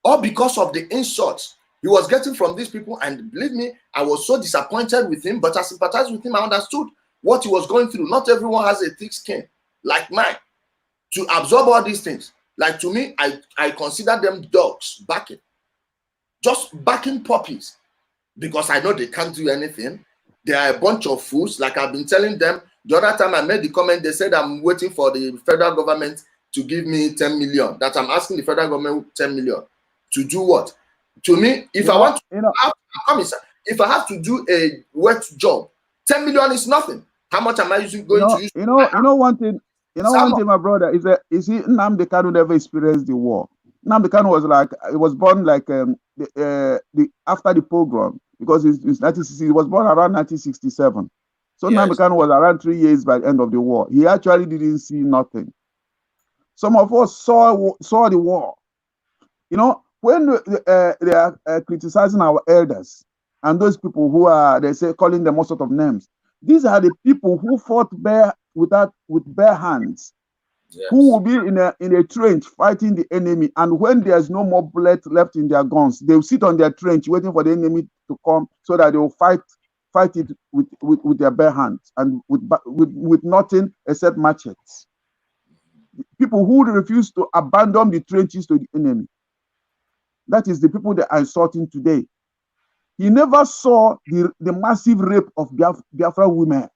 S1: all because of the insults he was getting from these people. And believe me, I was so disappointed with him, but I sympathized with him. I understood what he was going through. Not everyone has a thick skin like mine to absorb all these things. Like, to me, I consider them dogs barking, just barking puppies, because I know they can't do anything. They are a bunch of fools. Like I've been telling them, the other time I made the comment, they said I'm waiting for the federal government to give me 10 million, that I'm asking the federal government 10 million to do what? To me, if I want to, if I have to do a wet job, 10 million is nothing. How much am I going to use?
S2: You know one thing, my brother, is that Nnamdi Kanu never experienced the war. Nnamdi Kanu was like, he was born like after the pogrom, because he was born around 1967. So yes. Nnamdi Kanu was around 3 years by the end of the war. He actually didn't see nothing. Some of us saw the war. You know, when they are criticizing our elders and those people who are, they say, calling them all sort of names, these are the people who fought with bare hands, yes, who will be in a trench fighting the enemy, and when there's no more bullet left in their guns, they'll sit on their trench waiting for the enemy to come so that they will fight it with their bare hands and with nothing except machetes. People who refuse to abandon the trenches to the enemy. That is the people that are insulting today. He never saw the massive rape of Biafra women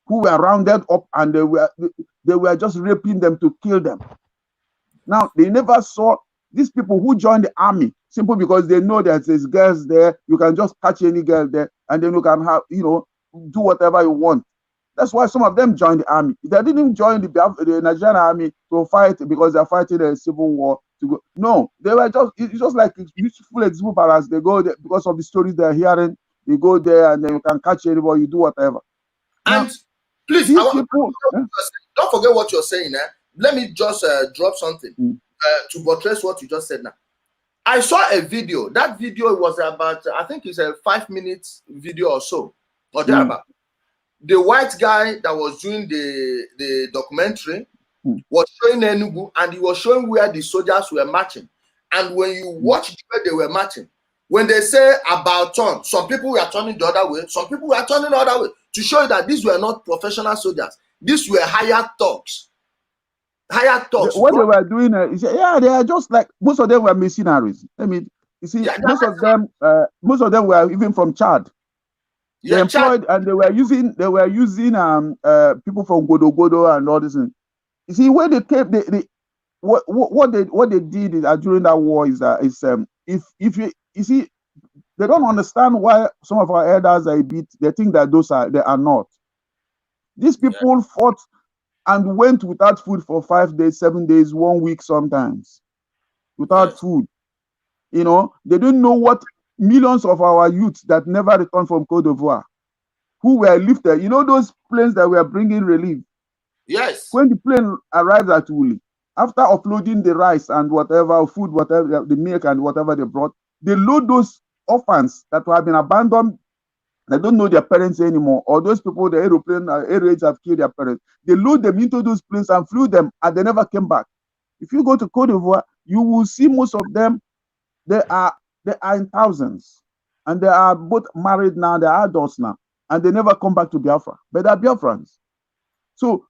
S2: who were rounded up, and they were just raping them to kill them. Now, they never saw these people who joined the army simply because they know that there's girls there. You can just catch any girl there, and then you can have, do whatever you want. That's why some of them joined the army. They didn't join the Nigerian army to fight because they're fighting a civil war. No, they were it's just like useful exuberance. They go there because of the stories they're hearing. They go there, and then you can catch anybody, you do whatever.
S1: And now, please, don't forget what you're saying. Let me just drop something to buttress what you just said now. I saw a video. That video was about, I think it's a 5-minute video or so, or thereabout. The white guy that was doing the documentary was showing Enugu, and he was showing where the soldiers were marching. And when you watch where they were marching, when they say about turn, some people were turning the other way, some people were turning the other way, to show you that these were not professional soldiers. These were hired thugs.
S2: What they were doing, they are just like, most of them were mercenaries. I mean, you see, most of them were even from Chad. They employed, and they were using people from Godo and all this. You see, when they came, what they did during that war is if you see, they don't understand why some of our elders are a bit. They think that they are not. These people fought and went without food for 5 days, 7 days, 1 week sometimes, without food. You know, they didn't know what millions of our youths that never returned from Côte d'Ivoire, who were lifted. You know those planes that were bringing relief?
S1: Yes.
S2: When the plane arrived at Wuli, after offloading the rice and whatever, food, whatever, the milk and whatever they brought, they load those orphans that have been abandoned. They don't know their parents anymore, or those people, the aeroplane, air raids have killed their parents. They load them into those planes and flew them, and they never came back. If you go to Côte d'Ivoire, you will see most of them. They are in thousands, and they are both married now. They are adults now, and they never come back to Biafra. But they are Biafrans. So,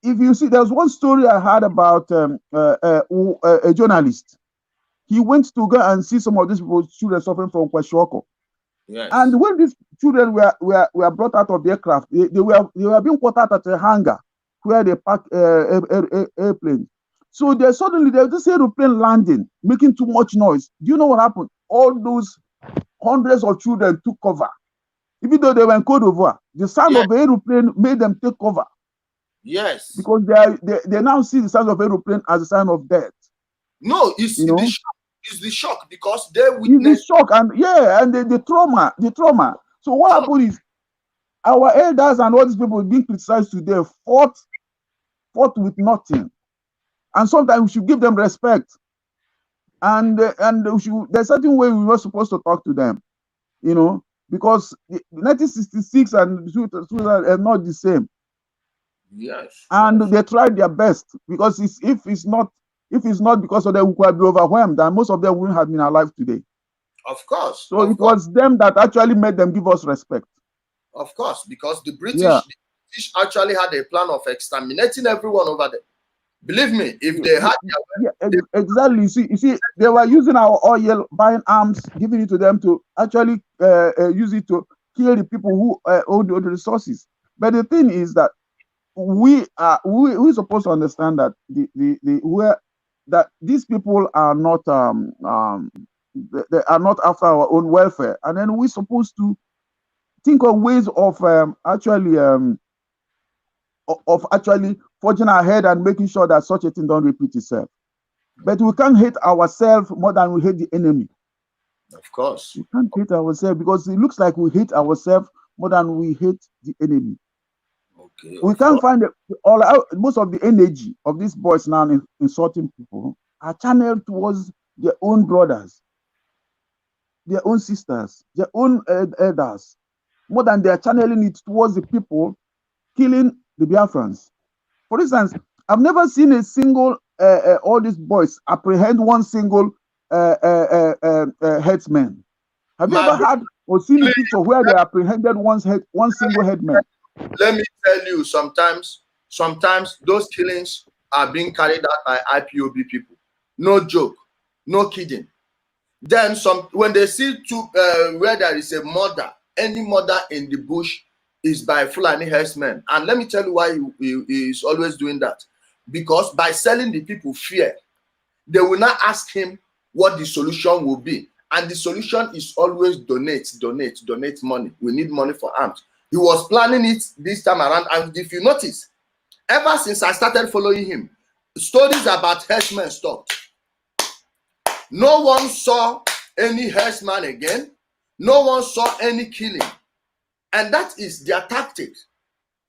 S2: if you see, there's one story I heard about a journalist. He went to go and see some of these children suffering from kwashiorkor.
S1: Yes.
S2: And when these children were brought out of the aircraft, they were being quartered at a hangar where they park airplanes. So suddenly there's this aeroplane landing, making too much noise. Do you know what happened? All those hundreds of children took cover. Even though they were in Côte d'Ivoire, the sound of the aeroplane made them take cover.
S1: Yes.
S2: Because they now see the sound of aeroplane as a sign of death.
S1: No, it's the shock because they witnessed
S2: the shock and the trauma. So what happened is our elders and all these people being criticized today fought with nothing. And sometimes we should give them respect. And there's a certain way we were supposed to talk to them, you know, because 1966 and 2000 are not the same.
S1: Yes.
S2: And they tried their best, because if it's not because of them, we could be overwhelmed, and most of them wouldn't have been alive today.
S1: Of course.
S2: So it was them that actually made them give us respect.
S1: Of course, because the British actually had a plan of exterminating everyone over there. Believe me, if they had
S2: exactly. You see, they were using our oil, buying arms, giving it to them to actually use it to kill the people who own the resources. But the thing is that we're supposed to understand that that these people are not they are not after our own welfare, and then we're supposed to think of ways of actually forging ahead and making sure that such a thing don't repeat itself. But we can't hate ourselves more than we hate the enemy.
S1: Of course.
S2: We can't hate ourselves, because it looks like we hate ourselves more than we hate the enemy.
S1: Okay.
S2: We can't find most of the energy of these boys now insulting people are channeled towards their own brothers, their own sisters, their own elders, more than they are channeling it towards the people killing the Biafrans. For instance, I've never seen a single all these boys apprehend one single headsman. Have you ever had or seen a picture where they apprehended one single headman?
S1: Let me tell you, sometimes those killings are being carried out by IPOB people. No joke, no kidding. Then when they see where there is a murder, any murder in the bush is by Fulani herdsmen. And let me tell you why he is always doing that. Because by selling the people fear, they will not ask him what the solution will be. And the solution is always donate money. We need money for arms. He was planning it this time around. And if you notice, ever since I started following him, stories about herdsmen stopped. No one saw any herdsman again. No one saw any killing. And that is their tactic.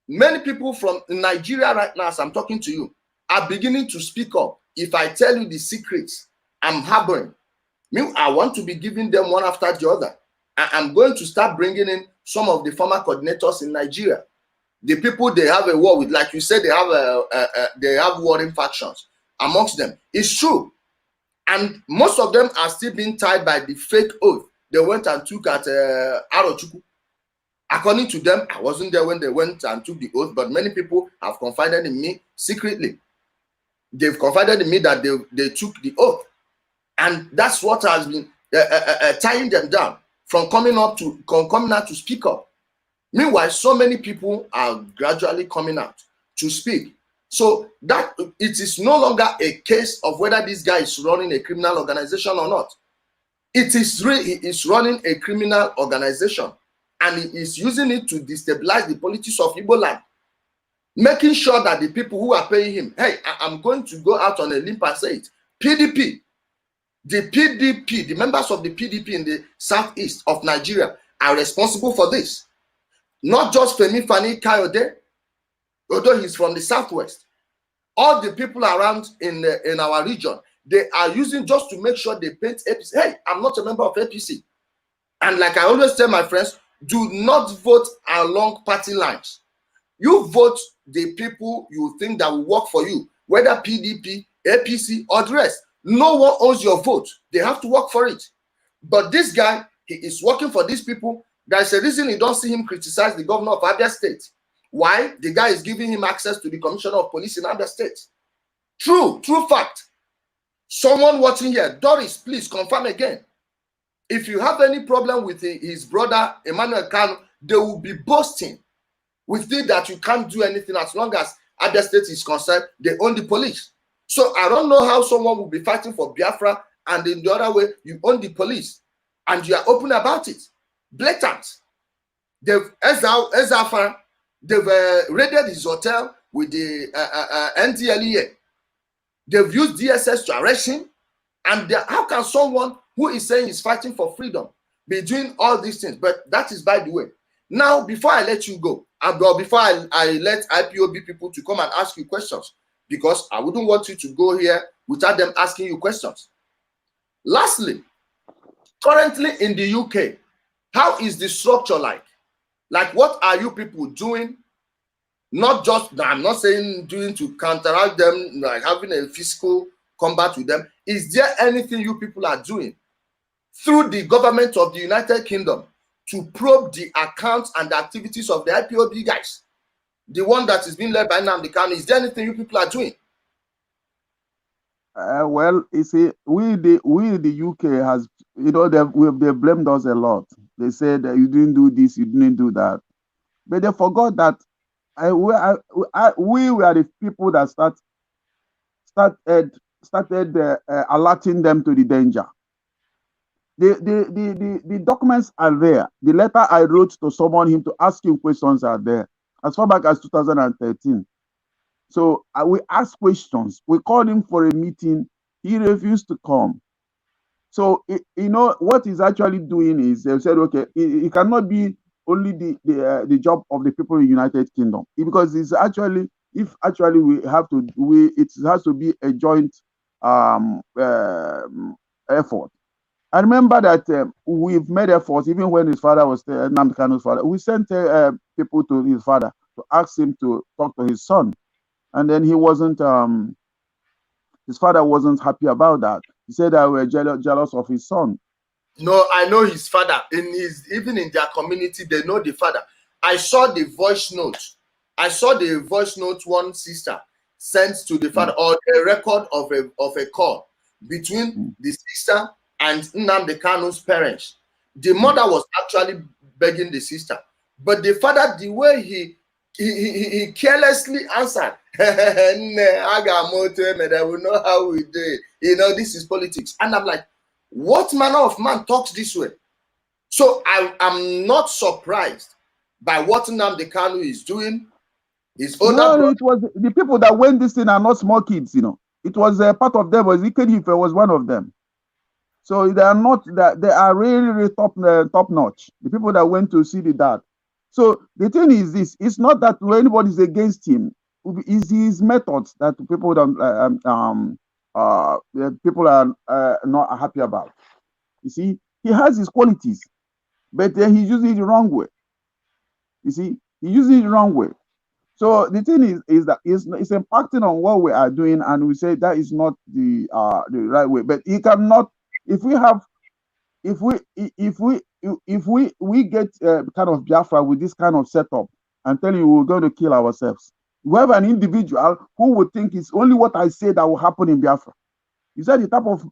S1: Many people from Nigeria right now, as I'm talking to you, are beginning to speak up. If I tell you the secrets I'm harboring, I want to be giving them one after the other. I'm going to start bringing in some of the former coordinators in Nigeria. The people they have a war with, like you said, they have warring factions amongst them. It's true. And most of them are still being tied by the fake oath they went and took at Arochukwu. According to them, I wasn't there when they went and took the oath, but many people have confided in me secretly. They've confided in me that they took the oath. And that's what has been tying them down from coming out to speak up. Meanwhile, so many people are gradually coming out to speak. So that it is no longer a case of whether this guy is running a criminal organization or not. It is he is running a criminal organization, and he is using it to destabilize the politics of Igbo land. making sure that the people who are paying him, hey, I'm going to go out on a limb and say it, PDP, the members of the PDP in the southeast of Nigeria are responsible for this. Not just Femi Fani Kayode, although he's from the southwest. All the people around in our region, they are using just to make sure they paint APC. Hey, I'm not a member of APC. And like I always tell my friends, do not vote along party lines. You vote the people you think that will work for you, whether PDP, APC, or the rest. No one owns your vote. They have to work for it. But this guy, he is working for these people. There's a reason you don't see him criticize the governor of Abia State. Why? The guy is giving him access to the commissioner of police in Abia State. True fact. Someone watching here, Doris, please confirm again. If you have any problem with his brother, Emmanuel Kanu, they will be boasting with it that you can't do anything as long as Abia State is concerned, they own the police. So I don't know how someone will be fighting for Biafra and in the other way, you own the police and you are open about it. Blatant. They've, they've raided his hotel with the NDLEA. They've used DSS to arrest him. And how can someone who is saying he's fighting for freedom be doing all these things? But that is by the way. Now, before I let you go, before I let IPOB people to come and ask you questions, because I wouldn't want you to go here without them asking you questions. Lastly, currently in the UK, how is the structure like? Like, what are you people doing? Not just, I'm not saying doing to counteract them, like having a physical combat with them. Is there anything you people are doing through the government of the United Kingdom to probe the accounts and the activities of the IPOB guys? The one that is being led by Nnamdi Kanu. Is there anything you people are doing?
S2: Well, you see, we the UK has, you know, they blamed us a lot. They said that you didn't do this, you didn't do that, but they forgot that we were the people that started alerting them to the danger. The documents are there. The letter I wrote to summon him to ask him questions are there as far back as 2013. So we asked questions. We called him for a meeting. He refused to come. So you know what he's actually doing is they said, okay, it cannot be only the job of the people in the United Kingdom, because it's actually, if actually we have to, it has to be a joint effort. I remember that we've made efforts, even when his father was there, Nnamdi Kanu's father. We sent people to his father to ask him to talk to his son, and then he wasn't. His father wasn't happy about that. He said that we were jealous of his son.
S1: No, I know his father. Even in their community, they know the father. I saw the voice note. I saw the voice note one sister sent to the father, or a record of a call between the sister and Nnamdi Kanu's parents. The mother was actually begging the sister, but the father, the way he carelessly answered, I got more time and I will know how we do it. You know, this is politics. And I'm like, what manner of man talks this way? So I'm not surprised by what Nnamdi Kanu is doing. His older
S2: it was the people that went this thing are not small kids, you know. It was part of them. Was Ikpa was one of them. So they are not that, they are really top notch. The people that went to see the dad. So the thing is this: it's not that anybody is against him. It's his methods that people don't people are not happy about. You see, he has his qualities, but then he uses it the wrong way. You see, he uses it the wrong way. So the thing is that it's impacting on what we are doing, and we say that is not the right way. But he cannot. If we get kind of Biafra with this kind of setup and telling you we're going to kill ourselves, we have an individual who would think it's only what I say that will happen in Biafra. Is that the type of,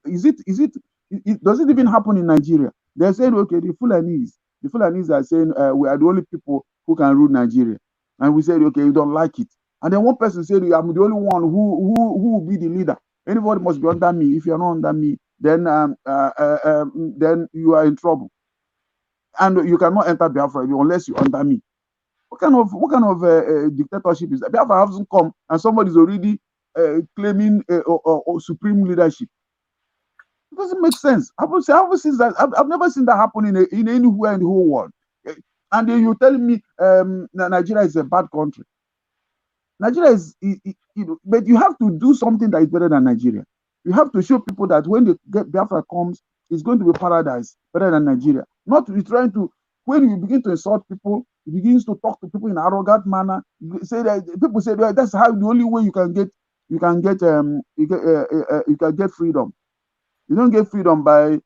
S2: does it even happen in Nigeria? They're saying, okay, the Fulanis are saying we are the only people who can rule Nigeria. And we said, okay, we don't like it. And then one person said, I'm the only one who will be the leader. Anybody must be under me. If you're not under me, then you are in trouble. And you cannot enter Biafra unless you're under me. What kind of dictatorship is that? Biafra hasn't come and somebody's already claiming or supreme leadership. It doesn't make sense. I've never seen that happen in anywhere in the whole world. And then you're telling me Nigeria is a bad country. Nigeria is, but you have to do something that is better than Nigeria. You have to show people that when the Biafra comes, it's going to be paradise, better than Nigeria. Not be trying to, when you begin to insult people, you begin to talk to people in an arrogant manner. You say that people say that's how the only way you can get freedom. You don't get freedom by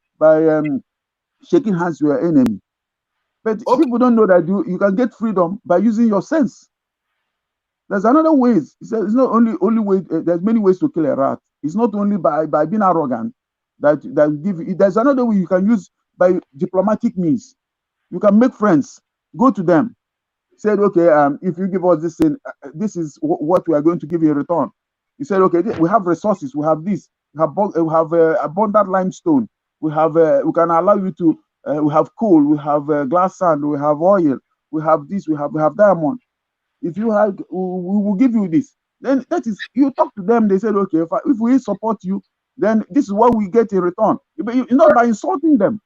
S2: shaking hands with your enemy. But people don't know that you can get freedom by using your sense. There's another ways. It's not only way. There's many ways to kill a rat. It's not only by being arrogant that give. There's another way you can use by diplomatic means. You can make friends. Go to them. Say, okay, if you give us this thing, this is what we are going to give you in return. You said, okay, we have resources. We have this. We have abundant limestone. We can allow you to. We have coal. We have glass sand. We have oil. We have this. We have diamond. If you have, we will give you this. Then that is, you talk to them. They said, okay, if we support you, then this is what we get in return. But not by insulting them.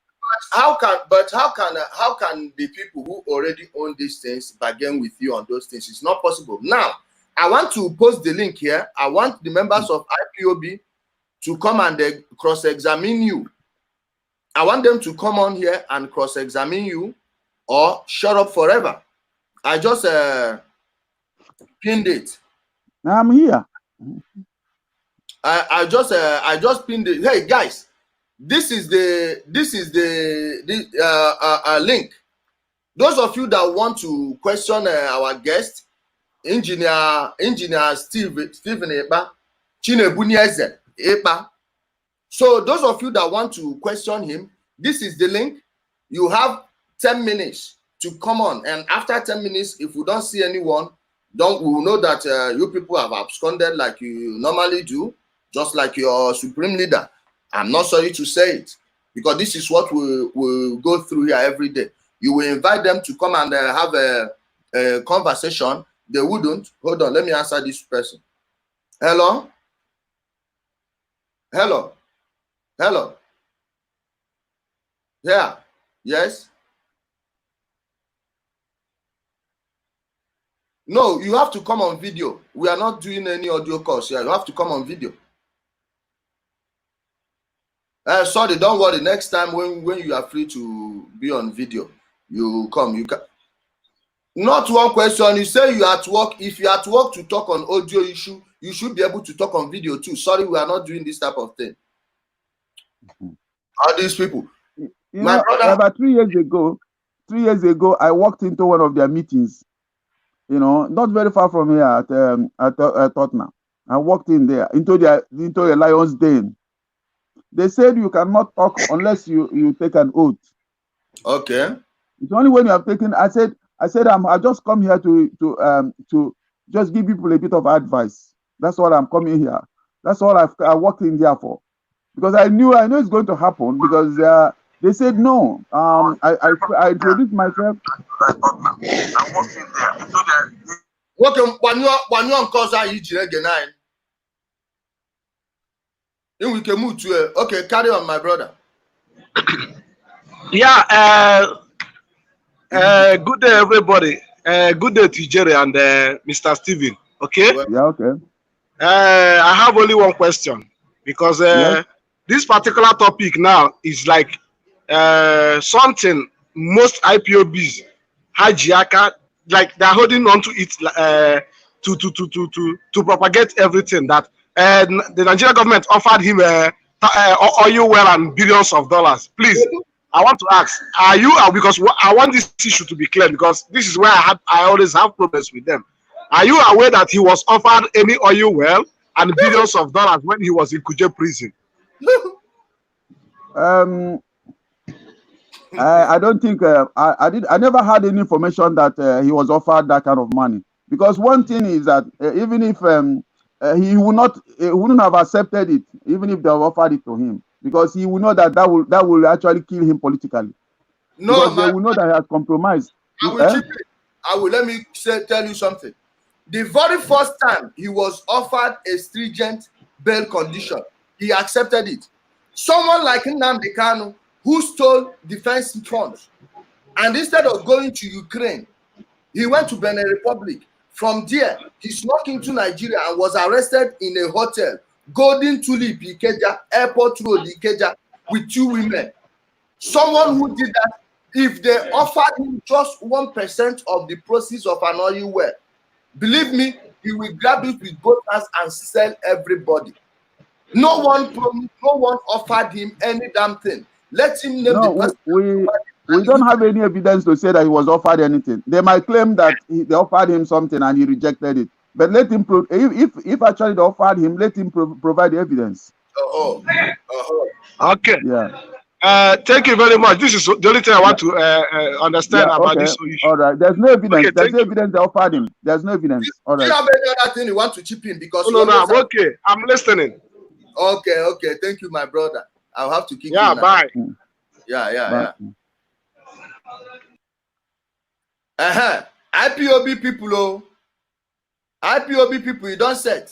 S1: How can the people who already own these things bargain with you on those things? It's not possible. Now, I want to post the link here. I want the members of IPOB to come and cross-examine you. I want them to come on here and cross-examine you or shut up forever. I just pinned it.
S2: I'm here.
S1: I just pinned it. Hey guys, this is the link. Those of you that want to question our guest, engineer Stephen Ikpa, Chinebunieze Ikpa. So those of you that want to question him, this is the link. You have 10 minutes to come on, and after 10 minutes, if we don't see anyone, we will know that you people have absconded like you normally do, just like your supreme leader. I'm not sorry to say it, because this is what we go through here every day. You will invite them to come and have a conversation. They wouldn't. Hold on, let me answer this person. Hello? Hello? Hello? Yeah. Yes? No, you have to come on video. We are not doing any audio calls here. You have to come on video. Sorry, don't worry. Next time when you are free to be on video, you come. You can. Not one question. You say you are at work. If you are at work to talk on audio issue, you should be able to talk on video too. Sorry, we are not doing this type of thing. All these people. My brother.
S2: About 3 years ago, I walked into one of their meetings. You know, not very far from here at Tottenham. I walked in there into a lion's den. They said you cannot talk unless you take an oath.
S1: Okay.
S2: It's only when you have taken. I said I just come here to just give people a bit of advice. That's what I'm coming here. That's all I walked in there for, because I know it's going to happen, because they said no. I introduced myself. I walked in there.
S1: Welcome. When you cause again. Then we can move to okay. Carry on, my brother.
S3: Yeah. Good day, everybody. Good day to Jerry and Mr. Steven. Okay.
S2: Yeah. Okay.
S3: I have only one question, because this particular topic now is like something most IPOBs, Hajiaka, like they're holding on to it to propagate everything that the Nigerian government offered him oil well and billions of dollars. Please, I want to ask, are you, because I want this issue to be clear, because this is where I always have problems with them. Are you aware that he was offered any oil well and billions of dollars when he was in Kuje prison?
S2: I don't think I never had any information that he was offered that kind of money, because one thing is that even if he wouldn't have accepted it, even if they offered it to him, because he will know that will actually kill him politically.
S1: No,
S2: because they will know that he has compromised.
S1: I will chip in. let me tell you something. The very first time he was offered a stringent bail condition, he accepted it. Someone like Nnamdi Kanu, who stole defense funds, and instead of going to Ukraine, he went to Benin Republic. From there, he snuck into Nigeria and was arrested in a hotel, Golden Tulip Ikeja, Airport Road Ikeja, with 2 women. Someone who did that, if they offered him just 1% of the proceeds of an oil well, believe me, he will grab it with both hands and sell everybody. No one offered him any damn thing. Let him name the person.
S2: We don't have any evidence to say that he was offered anything. They might claim that they offered him something and he rejected it. But let him if actually they offered him, let him provide the evidence.
S3: Okay.
S2: Yeah.
S3: Thank you very much. This is the only thing I want to understand about this issue.
S2: All right. There's no evidence.
S3: Okay,
S2: There's no evidence they offered him. There's no evidence. All right.
S1: Do you have any other thing you want to chip in? Because
S3: no, I'm okay. I'm listening.
S1: Okay. Thank you, my brother. I'll have to kick you.
S3: Yeah, bye.
S1: Yeah. IPOB people, IPOB people, you don't set.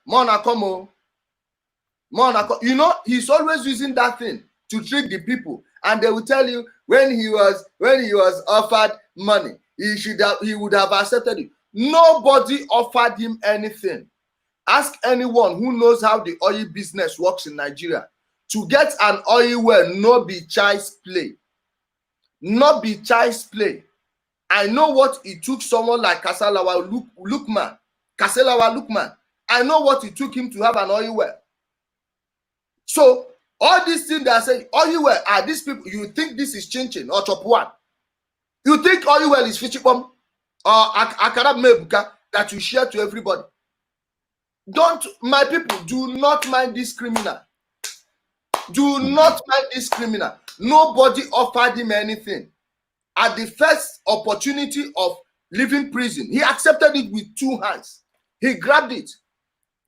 S1: Mona come. You know, he's always using that thing to trick the people, and they will tell you when he was offered money, he would have accepted it. Nobody offered him anything. Ask anyone who knows how the oil business works in Nigeria. To get an oil well, no be child's play. Not be child's play. I know what it took someone like Kasalawa Lukman. I know what it took him to have an oil well. So all these things they are saying, oil well, are these people, you think this is Chinchin or Chop1? You think oil well is Fichipom or Akara Mebuka that you share to everybody? My people, do not mind this criminal. Do not mind this criminal. Nobody offered him anything. At the first opportunity of leaving prison, he accepted it with 2 hands. He grabbed it.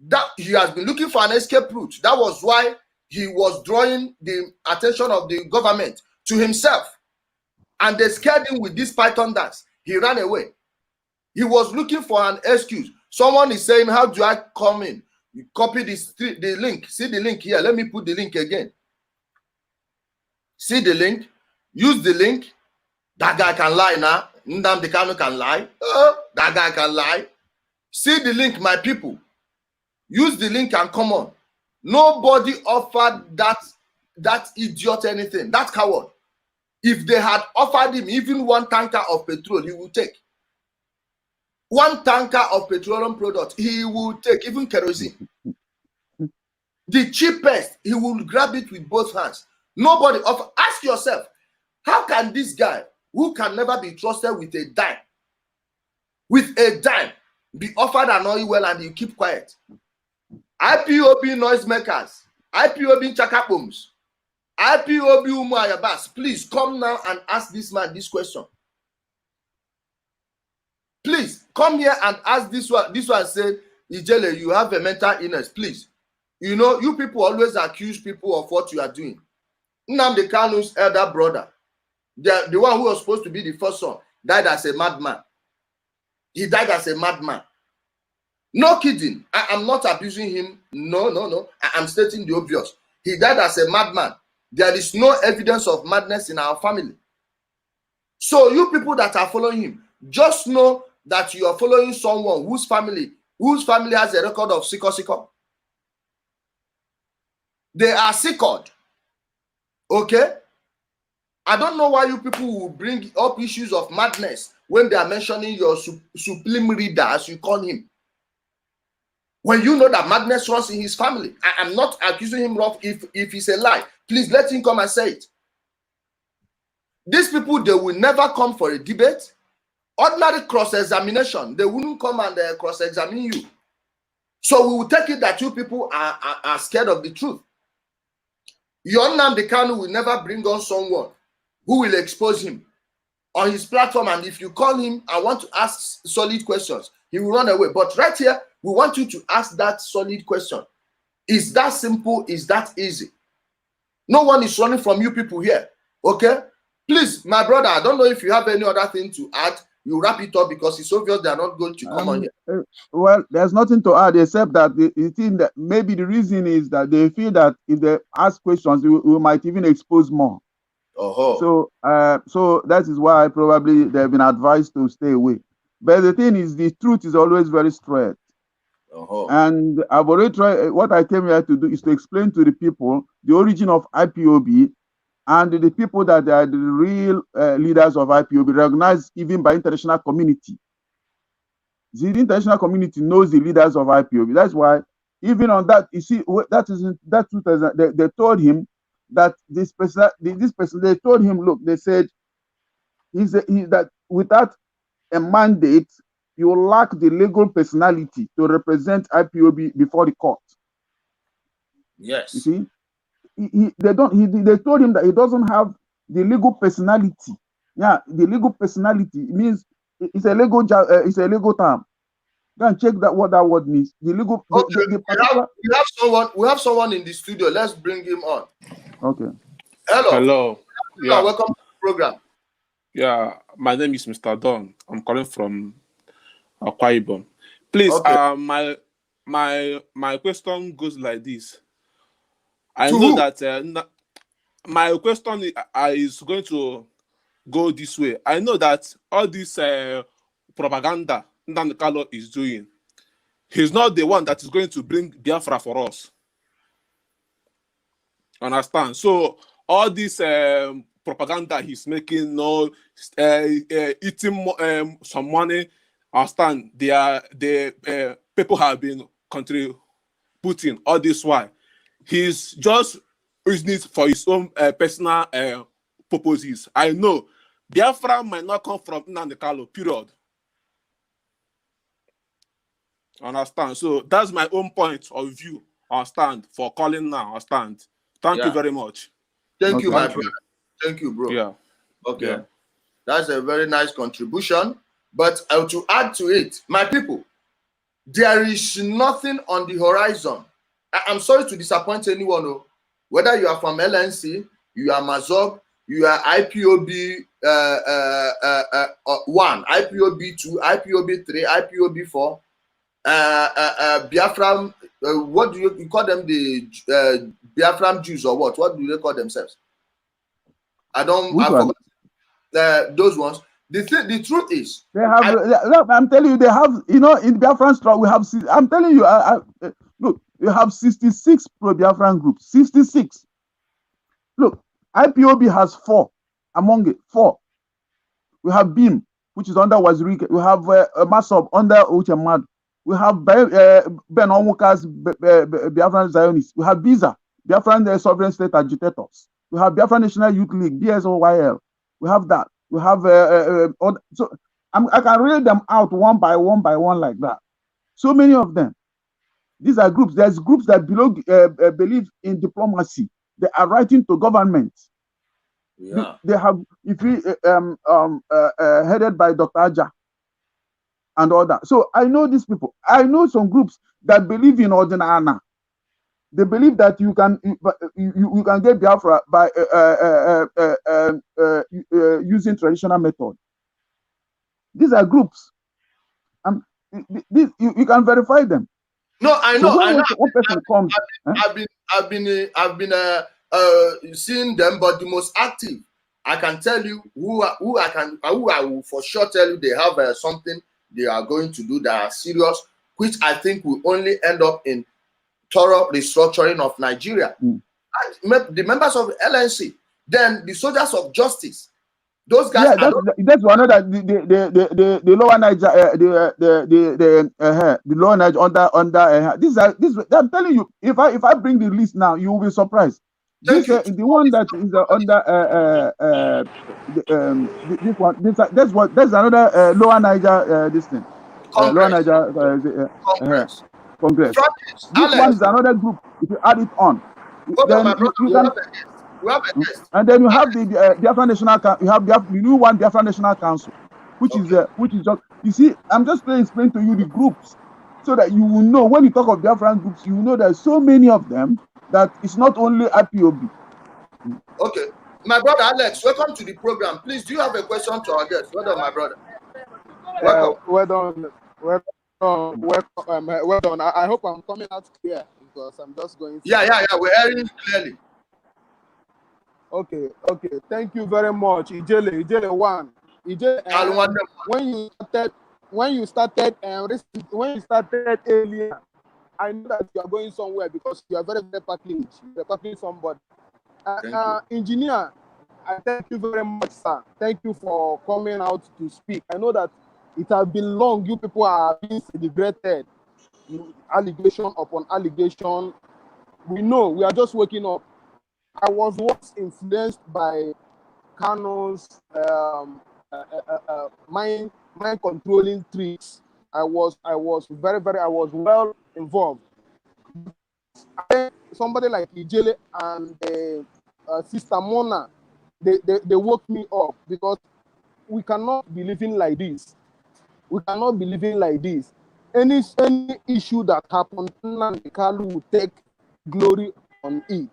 S1: That he has been looking for an escape route. That was why he was drawing the attention of the government to himself. And they scared him with this python dance. He ran away. He was looking for an excuse. Someone is saying, how do I come in? You copy the link. See the link here. Let me put the link again. See the link. Use the link. That guy can lie now. Nnamdi Kanu can lie. That guy can lie. See the link, my people. Use the link and come on. Nobody offered that idiot anything. That coward. If they had offered him even 1 tanker of petrol, he would take. 1 tanker of petroleum product, he will take, even kerosene. The cheapest, he will grab it with both hands. Nobody offer. Ask yourself, how can this guy, who can never be trusted with a dime, be offered an oil well and you keep quiet? IPOB noisemakers, IPOB chakapums, IPOB Umuayabas, please come now and ask this man this question. Please come here and ask this one. This one said, Ijele, you have a mental illness. Please. You know, you people always accuse people of what you are doing. Nnamdi Kanu's elder brother, the one who was supposed to be the first son, died as a madman. He died as a madman. No kidding. I am not abusing him. No. I am stating the obvious. He died as a madman. There is no evidence of madness in our family. So you people that are following him, just know that you are following someone whose family has a record of sicko. They are sickoed. Okay? I don't know why you people will bring up issues of madness when they are mentioning your supreme leader, as you call him. When you know that madness runs in his family. I am not accusing him of if it's a lie. Please let him come and say it. These people, they will never come for a debate. Ordinary cross-examination, they wouldn't come and cross-examine you. So we will take it that you people are scared of the truth. Your Nnamdi Kanu will never bring on someone who will expose him on his platform, and if you call him and want to ask solid questions, he will run away. But right here, we want you to ask that solid question. Is that simple? Is that easy? No one is running from you people here. Okay? Please, my brother, I don't know if you have any other thing to add. you wrap it up because it's obvious they are not going to come on here.
S2: Well, there's nothing to add except that the thing that maybe the reason is that they feel that if they ask questions, we might even expose more. So that is why probably they've been advised to stay away. But the thing is, the truth is always very straight. And I've already tried. What I came here to do is to explain to the people the origin of IPOB and the people that are the real leaders of IPOB, recognized even by international community. The international community knows the leaders of IPOB. That's why even on that, you see, they told him that this person, they told him, look, they said that without a mandate, you lack the legal personality to represent IPOB before the court.
S1: Yes.
S2: You see, they told him that he doesn't have the legal personality. Yeah, the legal personality means it's a legal term. Go and check that what that word means. The legal.
S1: Okay. We have someone in the studio. Let's bring him on.
S2: Okay.
S4: Hello.
S1: Yeah. Welcome to the program.
S4: Yeah, my name is Mr. Don. I'm calling from Ipob. Please,
S1: okay.
S4: my question goes like this. I know that my question is going to go this way. I know that all this propaganda Nnamdi Kanu is doing, he's not the one that is going to bring Biafra for us. Understand? So all this propaganda he's making, eating some money. Understand? The people have been contributing all this while. He's just using it for his own personal purposes. I know Biafra might not come from Nnamdi Kanu, period. Understand? So that's my own point of view. Understand? For calling now. Understand? Thank you very much.
S1: Thank you, my brother. Thank you, bro.
S4: Yeah.
S1: Okay.
S4: Yeah.
S1: That's a very nice contribution. But to add to it, my people, there is nothing on the horizon. I'm sorry to disappoint anyone, whether you are from LNC, you are Mazog, you are IPOB 1, IPOB 2, IPOB 3, IPOB 4, Biafra, what do you call them? The Biafran Jews or what? What do they call themselves? I forgot those ones. The truth is,
S2: they have. I'm telling you, they have. You know, in Biafran struggle, we have. I'm telling you, look, you have 66 pro-Biafran groups. 66. Look, IPOB has 4. Among it, 4. We have BIM, which is under Wazirike. We have Masob under Uchemad. We have Ben Onwuka's Biafran Zionists. We have BIZA, Biafran Sovereign State Agitators. We have Biafran National Youth League, BSOYL. We have that. We have so I can read them out one by one like that. So many of them. These are groups. There's groups that believe in diplomacy. They are writing to governments.
S1: Yeah.
S2: They have, if we headed by Dr. Aja and all that. So I know these people. I know some groups that believe in Ordinana. They believe that you can get Biafra by using traditional method. These are groups. You can verify them.
S1: No, I know.
S2: So
S1: I know.
S2: One person comes.
S1: I've been seeing them, but the most active, I can tell you who I will for sure tell you they have something they are going to do that are serious, which I think will only end up in thorough restructuring of Nigeria. The members of LNC, then the soldiers of justice, those guys.
S2: Yeah, that's one of the lower Niger, the lower Niger under this. I'm telling you, if I bring the list now, you will be surprised. The one that is under this one, that's another lower Niger this thing. Lower Niger Congress. This one is another group. If you add it on, then you can. And then you have the Biafra National Council. You have the new one, Biafra National Council, which is just. You see, I'm just trying to explain to you the groups, so that you will know when you talk of Biafran groups, you will know there's so many of them that it's not only IPOB.
S1: Okay, my brother Alex, welcome to the program. Please, do you have a question to our guest? Welcome, my brother. Welcome.
S5: Well done. Well done. Well done. I hope I'm coming out clear because I'm just going.
S1: Yeah. We're hearing you clearly.
S5: Okay. Thank you very much, Ijele one. Ijele, when you started earlier, I know that you are going somewhere because you are very, very packaged. You are talking somebody. Engineer, I thank you very much, sir. Thank you for coming out to speak. I know that it has been long. You people are being celebrated. Allegation upon allegation. We know. We are just waking up. I was once influenced by Kano's mind controlling tricks. I was well involved. Somebody like Ijele and Sister Mona, they woke me up because we cannot be living like this. We cannot be living like this. Any issue that happens, Nnamdi Kanu will take glory on it.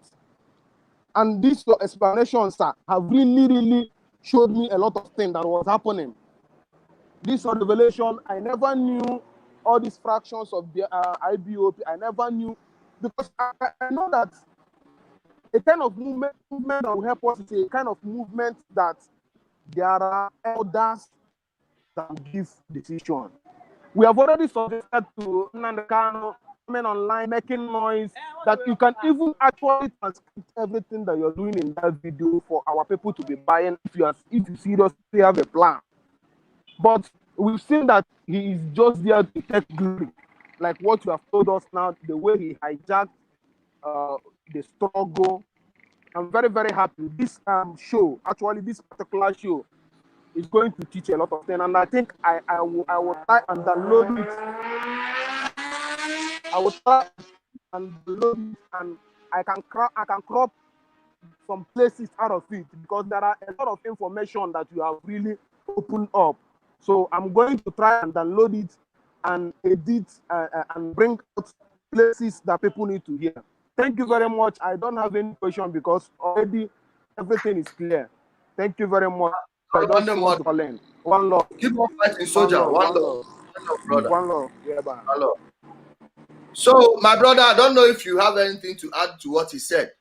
S5: And these explanations, sir, have really showed me a lot of things that was happening. This revelation, I never knew all these fractions of the IBOP. I never knew, because I know that a kind of movement that will help us is a kind of movement that there are elders that will give decision. We have already suggested to Nnamdi Kanu coming online, making noise, that you can even actually transcript everything that you're doing in that video for our people to be buying if you seriously have a plan. But we've seen that he is just there to take glory, like what you have told us now, the way he hijacked the struggle. I'm very, very happy. This show, actually this particular show, is going to teach a lot of things, and I think I will try and download it. I will try and download it, and I can crop some places out of it, because there are a lot of information that you have really opened up. So I'm going to try and download it and edit and bring out places that people need to hear. Thank you very much. I don't have any question because already everything is clear. Thank you very much. One love.
S1: Keep on fighting, soldier. One love, brother.
S5: One love. Yeah, bye.
S1: One love. So, my brother, I don't know if you have anything to add to what he said.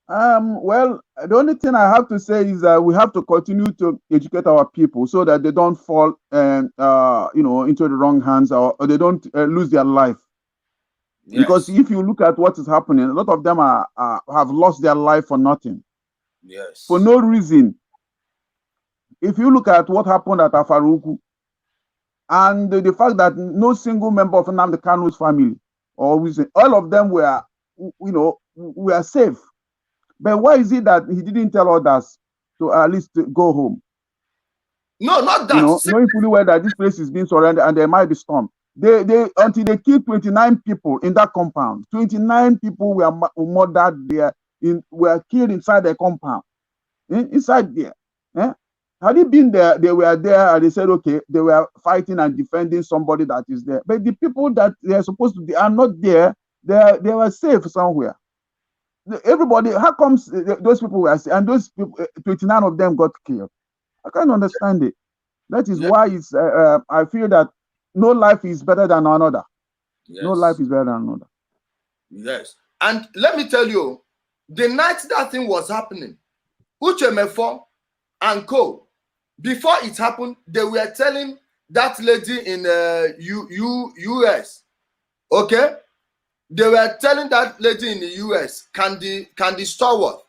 S2: Well, the only thing I have to say is that we have to continue to educate our people so that they don't fall into the wrong hands, or they don't lose their life. Yes. Because if you look at what is happening, a lot of them have lost their life for nothing.
S1: Yes.
S2: For no reason. If you look at what happened at Afaruku, and the fact that no single member of Nnamdi Kanu's family, or all of them were, were safe. But why is it that he didn't tell others to at least go home?
S1: No, not that.
S2: Knowing fully well that this place is being surrounded and there might be storm. Until they killed 29 people in that compound. 29 people were murdered there, were killed inside the compound. Inside there. Had it been there, they were there and they said, okay, they were fighting and defending somebody that is there. But the people that they are supposed to be are not there. They were safe somewhere. Everybody, how comes those people were safe and those people, 29 of them got killed? I can't understand it. That is why it's. I feel that no life is better than another. Yes. No life is better than another.
S1: Yes. And let me tell you, the night that thing was happening, Uche Mefo and co, before it happened, they were telling that lady in US, okay? They were telling that lady in the US, Candy Stallworth,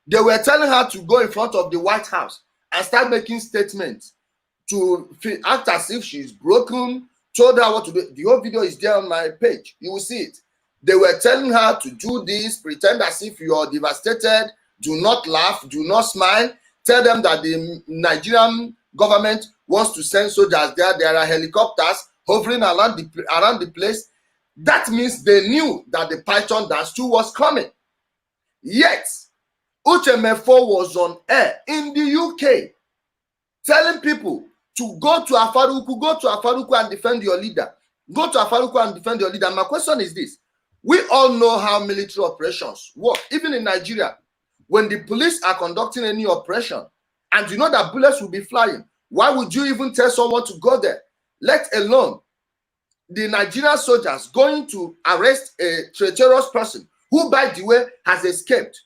S1: they were telling her to go in front of the White House and start making statements to act as if she's broken, told her what to do. The whole video is there on my page. You will see it. They were telling her to do this, pretend as if you are devastated, do not laugh, do not smile, tell them that the Nigerian government wants to send soldiers there. There are helicopters hovering around the place. That means they knew that the Python Dance 2 was coming. Yet, Uche Mefo was on air in the UK telling people to go to Afaruku and defend your leader. Go to Afaruku and defend your leader. My question is this. We all know how military operations work. Even in Nigeria, when the police are conducting any operation, and you know that bullets will be flying, Why would you even tell someone to go there? Let alone the Nigerian soldiers going to arrest a traitorous person who, by the way, has escaped.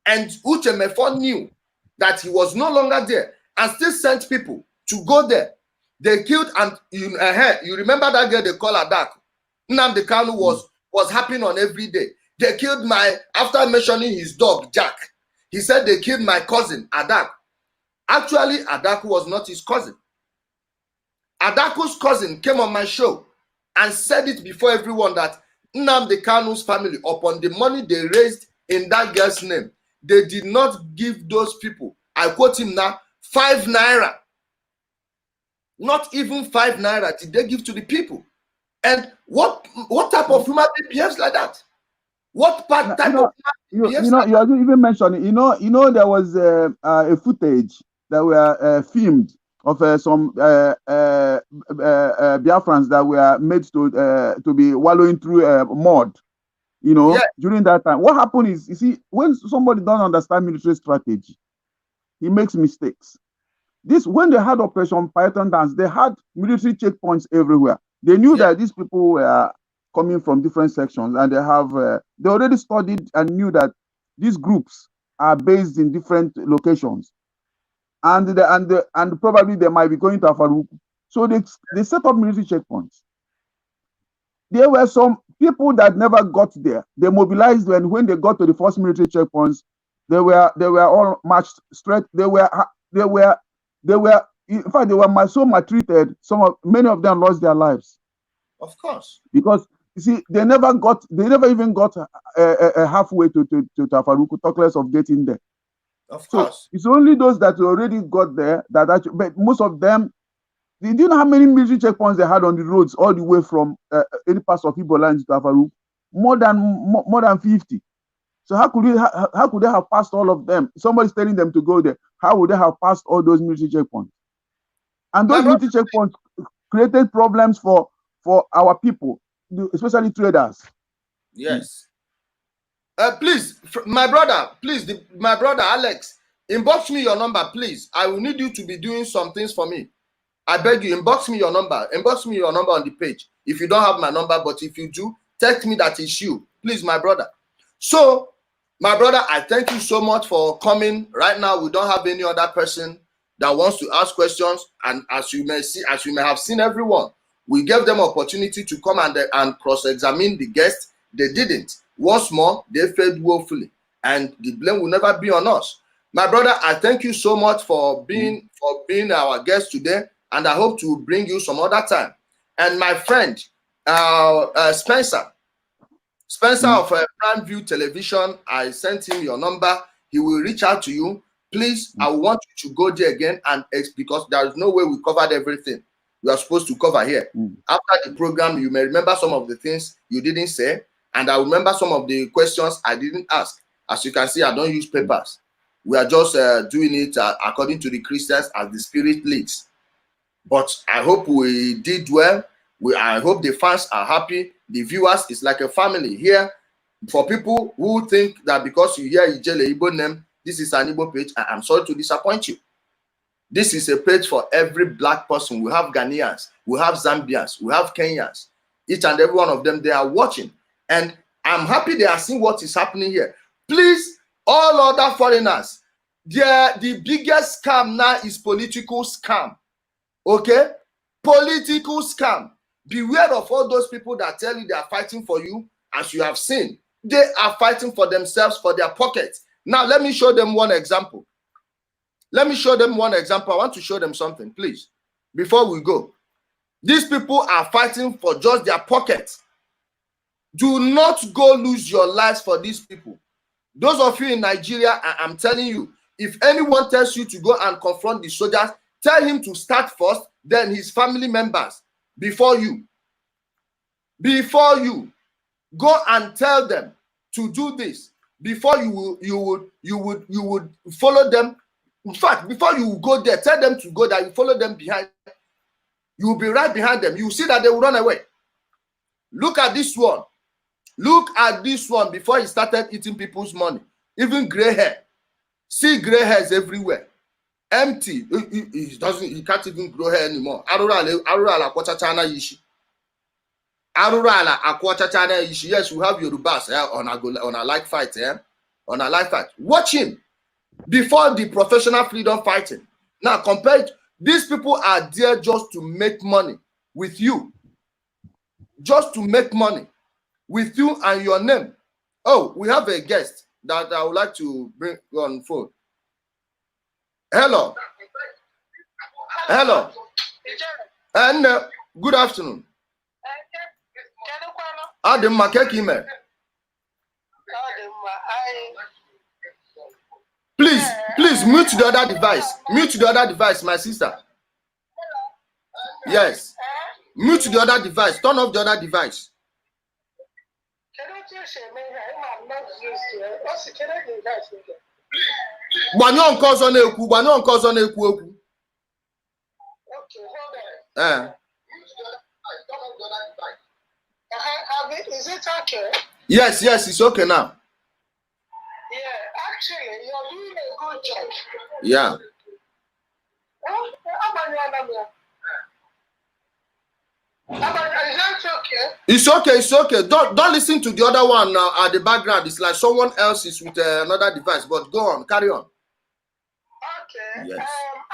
S1: And Uche Mefon knew that he was no longer there and still sent people to go there. They killed, and you remember that girl they call Adak? Nnamdi Kanu was happening on every day. They killed after mentioning his dog, Jack, he said they killed my cousin, Adak. Actually, Adaku was not his cousin. Adaku's cousin came on my show and said it before everyone that Nnamdi Kanu's family, upon the money they raised in that girl's name, they did not give those people, I quote him now, 5 naira. Not even 5 naira did they give to the people. And what type of human being behaves like that? What type of human being behaves like that?
S2: You even mentioned, there was a footage that were filmed of some Biafrans that were made to be wallowing through mud, during that time. What happened is, you see, when somebody don't understand military strategy, he makes mistakes. When they had Operation Python Dance, they had military checkpoints everywhere. They knew that these people were coming from different sections, and they already studied and knew that these groups are based in different locations. And probably they might be going to Afaruku. So they set up military checkpoints. There were some people that never got there. They mobilized when they got to the first military checkpoints. They were all marched straight. They were in fact, they were so maltreated. Many of them lost their lives.
S1: Of course,
S2: because you see, they never even got halfway to Afaruku, talk less of getting there.
S1: Of course,
S2: it's only those that already got there that actually, but most of them, do you know how many military checkpoints they had on the roads all the way from any parts of Ipob to Afaruku? More than 50. So how could they have passed all of them? Somebody's telling them to go there. How would they have passed all those military checkpoints? And those military checkpoints created problems for our people, especially traders.
S1: Yes. Please, my brother Alex, inbox me your number, please. I will need you to be doing some things for me. I beg you, inbox me your number. Inbox me your number on the page. If you don't have my number, but if you do, text me that it's you. Please, my brother. So, my brother, I thank you so much for coming. Right now, we don't have any other person that wants to ask questions. And as you may have seen everyone, we gave them opportunity to come and cross-examine the guests. They didn't. Once more, they failed woefully. And the blame will never be on us. My brother, I thank you so much for being our guest today. And I hope to bring you some other time. And my friend, Spencer of Prime View Television, I sent him your number. He will reach out to you. Please, I want you to go there again, and because there is no way we covered everything we are supposed to cover here. After the program, you may remember some of the things you didn't say, and I remember some of the questions I didn't ask. As you can see, I don't use papers. We are just doing it according to the Christians as the Spirit leads. But I hope we did well. I hope the fans are happy. The viewers is like a family here. For people who think that because you hear Ijele Igbo name, this is an Igbo page, I'm sorry to disappoint you. This is a page for every black person. We have Ghanaians, we have Zambians, we have Kenyans. Each and every one of them, they are watching. And I'm happy they are seeing what is happening here. Please, all other foreigners, the biggest scam now is political scam. Okay? Political scam. Beware of all those people that tell you they are fighting for you. As you have seen, they are fighting for themselves, for their pockets. Now, let me show them one example. I want to show them something, please, before we go. These people are fighting for just their pockets. Do not go lose your lives for these people. Those of you in Nigeria, I'm telling you, if anyone tells you to go and confront the soldiers, tell him to start first, then his family members, before you. Go and tell them to do this. Before you would follow them. In fact, before you go there, tell them to go there. You follow them behind. You will be right behind them. You will see that they will run away. Look at this one. Look at this one before he started eating people's money. Even gray hair. See gray hairs everywhere. empty. He can't even grow hair anymore. Arurala Kwachachana Yishi. Arurala Akwachachana Yishi. Yes, we have Yorubas on a live fight, on a live fight. Watch him before the professional freedom fighting. Now, compared, these people are there just to make money with you. Just to make money with you and your name. Oh, we have a guest that I would like to bring on phone. Hello. Hello. And good afternoon. Adam Makekime. Please mute the other device. Mute the other device, my sister. Yes. Mute the other device. Turn off the other device. Banyon cause on eku. Banyon cause on eku. Okay, hold on.
S6: Is it okay?
S1: Yes, it's okay now.
S6: Yeah, actually, you're doing a good job.
S1: Yeah.
S6: Is that okay?
S1: It's okay. Don't listen to the other one at the background. It's like someone else is with another device. But go on, carry on.
S6: Okay.
S1: Yes.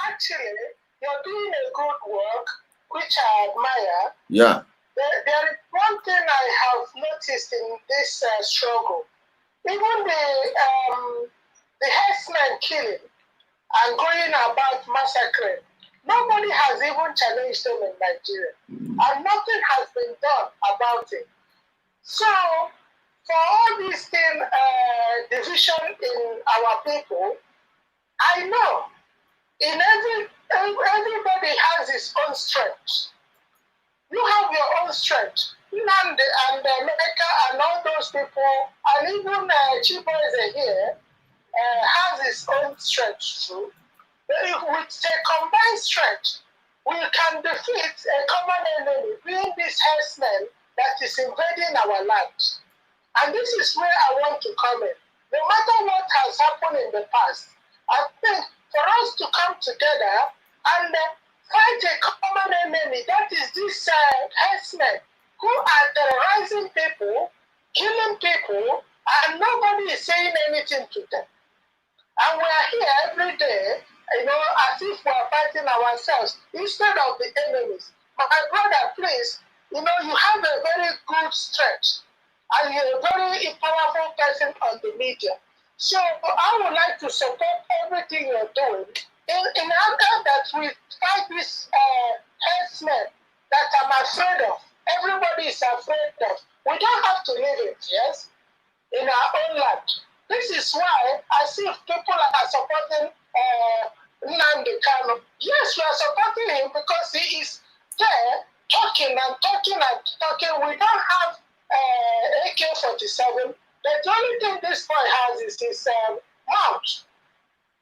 S6: Actually, you're doing a good work, which I admire.
S1: Yeah.
S6: There is one thing I have noticed in this struggle. Even the herdsmen killing and going about massacring, nobody has even challenged them in Nigeria. And nothing has been done about it. So, for all this thing, division in our people, I know everybody has his own strength. You have your own strength. Nandi and America and all those people, and even Chibunieze here, has his own strength too. But with a combined strength, we can defeat a common enemy, being this herdsmen that is invading our lands. And this is where I want to come in. No matter what has happened in the past, I think for us to come together and fight a common enemy, that is this herdsmen who are terrorizing people, killing people, and nobody is saying anything to them. And we are here every day, as if we are fighting ourselves instead of the enemies. But my brother, please, you have a very good strength, and you're a very powerful person on the media. So I would like to support everything you're doing in order that we fight this herdsmen that I'm afraid of. Everybody is afraid of. We don't have to live it, yes, in our own land. This is why I see people are supporting Nnamdi Kanu. Yes, we are supporting him because he is there talking and talking and talking. We don't have AK-47. The only thing this boy has is his mouth.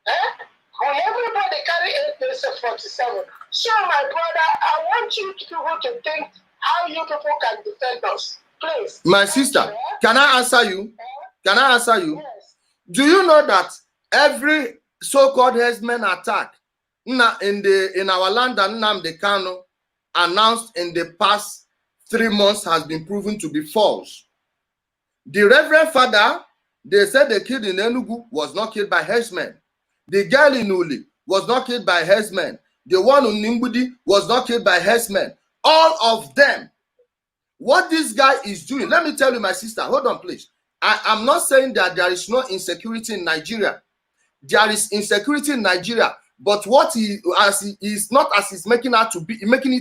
S6: Will everybody carry AK-47? So, my brother, I want you people to think how you people can defend us. Please.
S1: My sister, can I answer you? Can I answer you?
S6: Yes.
S1: Do you know that every so-called herdsman attack in our land that Nnamdi Kanu announced in the past 3 months has been proven to be false? The Reverend Father, they said the kid in Enugu was not killed by herdsmen. The girl in Uli was not killed by herdsmen. The one in Nimbudi was not killed by herdsmen. All of them. What this guy is doing, let me tell you, my sister, hold on, please. I'm not saying that there is no insecurity in Nigeria. There is insecurity in Nigeria, but what he is not as he's making it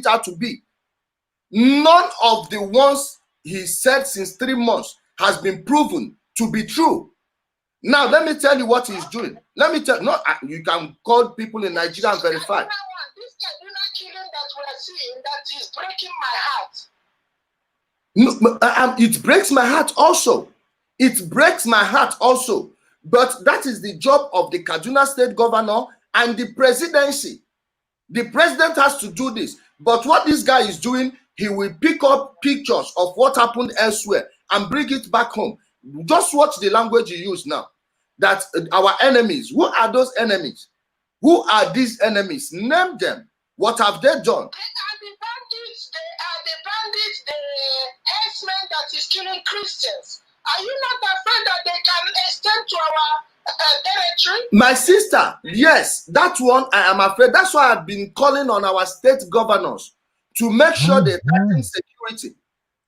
S1: out to be. None of the ones he said since 3 months has been proven to be true. Now, let me tell you what he's doing. You can call people in Nigeria and verify.
S6: This killing that we're seeing, that is breaking my heart.
S1: No, it breaks my heart also. It breaks my heart also. But that is the job of the Kaduna State Governor and the presidency. The president has to do this. But what this guy is doing, he will pick up pictures of what happened elsewhere and bring it back home. Just watch the language he used now. That our enemies, who are those enemies? Who are these enemies? Name them. What have they done?
S6: They are the bandits. The herdsmen that is killing Christians. Are you not afraid that they can extend to our territory?
S1: My sister, yes, that one I am afraid. That's why I've been calling on our state governors to make sure they tighten security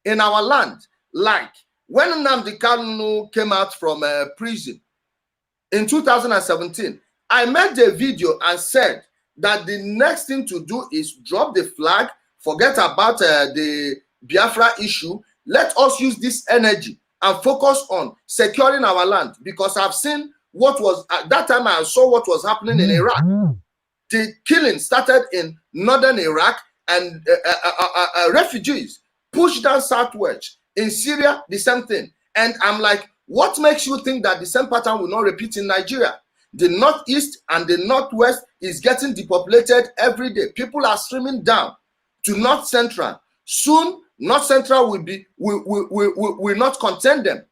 S1: in our land. Like when Nnamdi Kanu came out from prison in 2017, I made a video and said that the next thing to do is drop the flag, forget about the Biafra issue. Let us use this energy and focus on securing our land, because I've seen what was at that time. I saw what was happening in Iraq. The killing started in northern Iraq, and refugees pushed down southwest. In Syria, the same thing. And I'm like, what makes you think that the same pattern will not repeat in Nigeria? The northeast and the northwest is getting depopulated every day. People are streaming down to north central. Soon, north central will not contain them.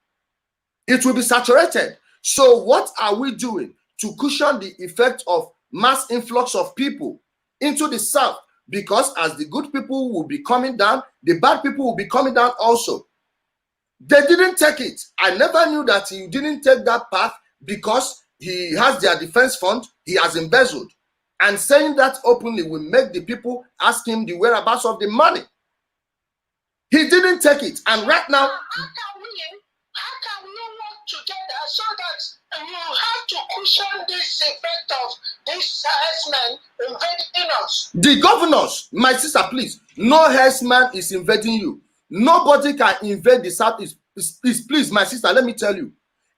S1: It will be saturated. So what are we doing to cushion the effect of mass influx of people into the south? Because as the good people will be coming down, the bad people will be coming down also. They didn't take it. I never knew that he didn't take that path, because he has their defense fund, he has embezzled. And saying that openly will make the people ask him the whereabouts of the money. He didn't take it. And right now,
S6: how can we work together so that you have to cushion this effect of this herdsmen invading us?
S1: the governors, my sister, please, no herdsman is invading you. Nobody can invade the southeast. Please, my sister, let me tell you,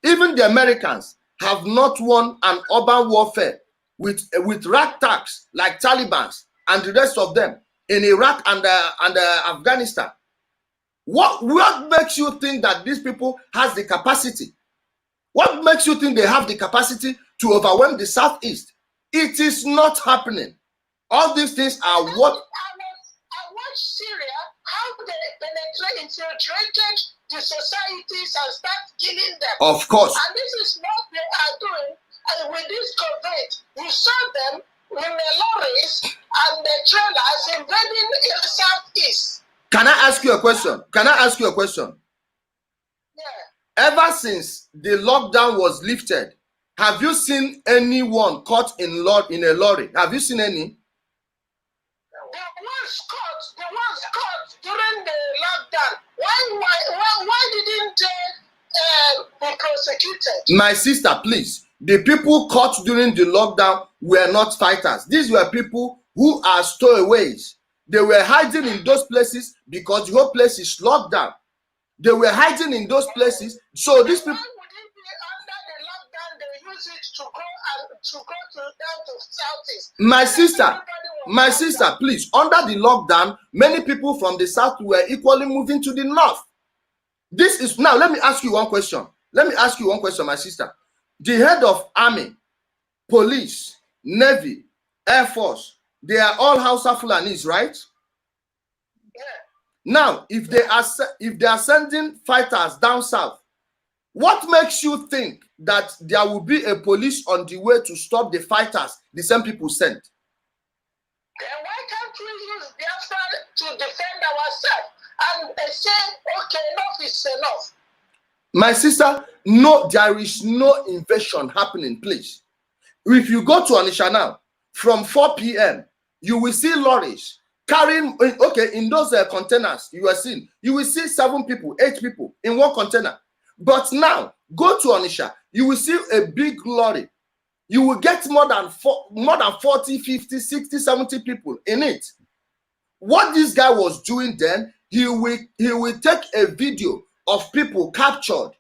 S1: even the Americans have not won an urban warfare with ragtags like Taliban and the rest of them in Iraq and Afghanistan. What makes you think that these people has the capacity? What makes you think they have the capacity to overwhelm the southeast? It is not happening. All these things are what
S6: I watched Syria, how they infiltrated the societies and start killing them.
S1: Of course.
S6: And this is what they are doing. And with this COVID, you saw them with the lorries and the trailers invading the southeast.
S1: Can I ask you a question?
S6: Yeah.
S1: Ever since the lockdown was lifted, have you seen anyone caught in a lorry? Have you seen any?
S6: The ones caught during the lockdown. Why didn't they be prosecuted?
S1: My sister, please. The people caught during the lockdown were not fighters. These were people who are stowaways. They were hiding in those places because the whole place is locked down. They were hiding in those places. So these people.
S6: Why would it be under the lockdown they use it to go down to southeast?
S1: My sister, please. Under the lockdown, many people from the south were equally moving to the north. This is now. Let me ask you one question. My sister. The head of army, police, navy, air force, they are all Hausa Fulanis, right?
S6: Yeah.
S1: Now, if they are sending fighters down south, what makes you think that there will be a police on the way to stop the fighters the same people sent?
S6: Then why can't we use Biafra to defend ourselves and say, okay, enough is enough?
S1: My sister, no, there is no invasion happening, please. If you go to Onitsha now, from 4 p.m., you will see lorries carrying, in those containers you will see 7 people, 8 people in one container. But now, go to Onitsha, you will see a big lorry. You will get more than 40, 50, 60, 70 people in it. What this guy was doing then, he will take a video of people captured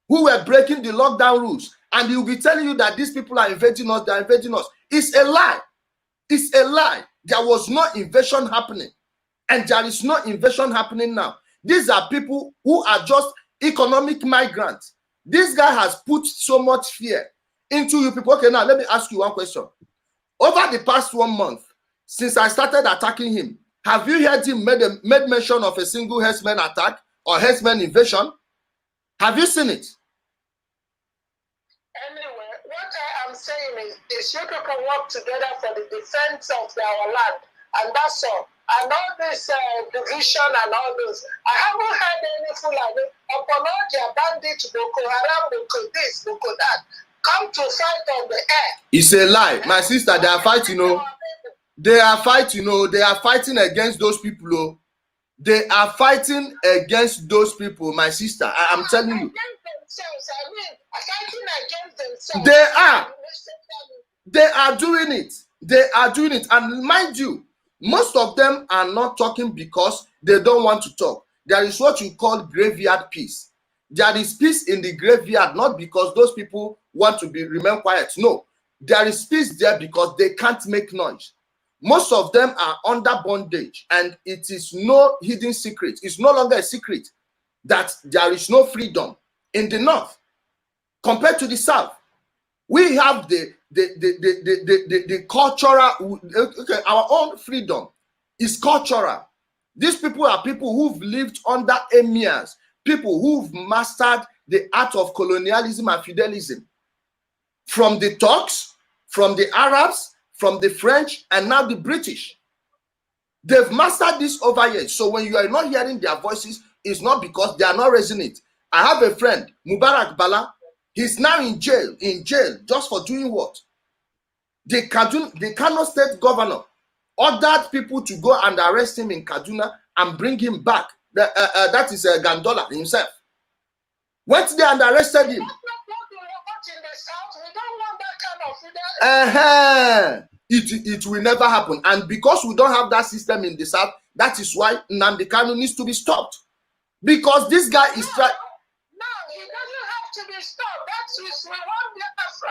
S1: who were breaking the lockdown rules, and he will be telling you that these people are invading us, they're invading us. It's a lie. It's a lie. There was no invasion happening, and there is no invasion happening now. These are people who are just economic migrants. This guy has put so much fear into you people. Okay, now let me ask you one question. Over the past 1 month, since I started attacking him, have you heard him made mention of a single herdsman attack or herdsman invasion? Have you seen it?
S6: Anyway, what I am saying is is you people work together for the defense of our land, and that's all. And all this division and all this, I haven't heard any Fulani upon all their bandits, Boko Haram, Boko this, Boko that, come to fight on the air.
S1: It's a lie, my sister. They are fighting, They are fighting, They are fighting against those people, They are fighting against those people, my sister. I'm telling you.
S6: Against themselves, I mean, fighting against themselves.
S1: They are. They are doing it. They are doing it. And mind you, most of them are not talking because they don't want to talk. There is what you call graveyard peace. There is peace in the graveyard, not because those people want to remain quiet. No, there is peace there because they can't make noise. Most of them are under bondage, and it is no hidden secret. It's no longer a secret that there is no freedom in the north compared to the south. We have the cultural, okay, our own freedom is cultural. These people are people who've lived under emirs, people who've mastered the art of colonialism and feudalism. From the Turks, from the Arabs, from the French, and now the British. They've mastered this over years. So when you are not hearing their voices, it's not because they are not resonant. I have a friend, Mubarak Bala. He's now in jail just for doing what? The Kano state governor ordered people to go and arrest him in Kaduna and bring him back. That is Gandola himself. Went there and arrested him. It will never happen. And because we don't have that system in the south, that is why Nnamdi Kanu needs to be stopped. Because this guy is trying.
S6: No, he doesn't have to be stopped. That's his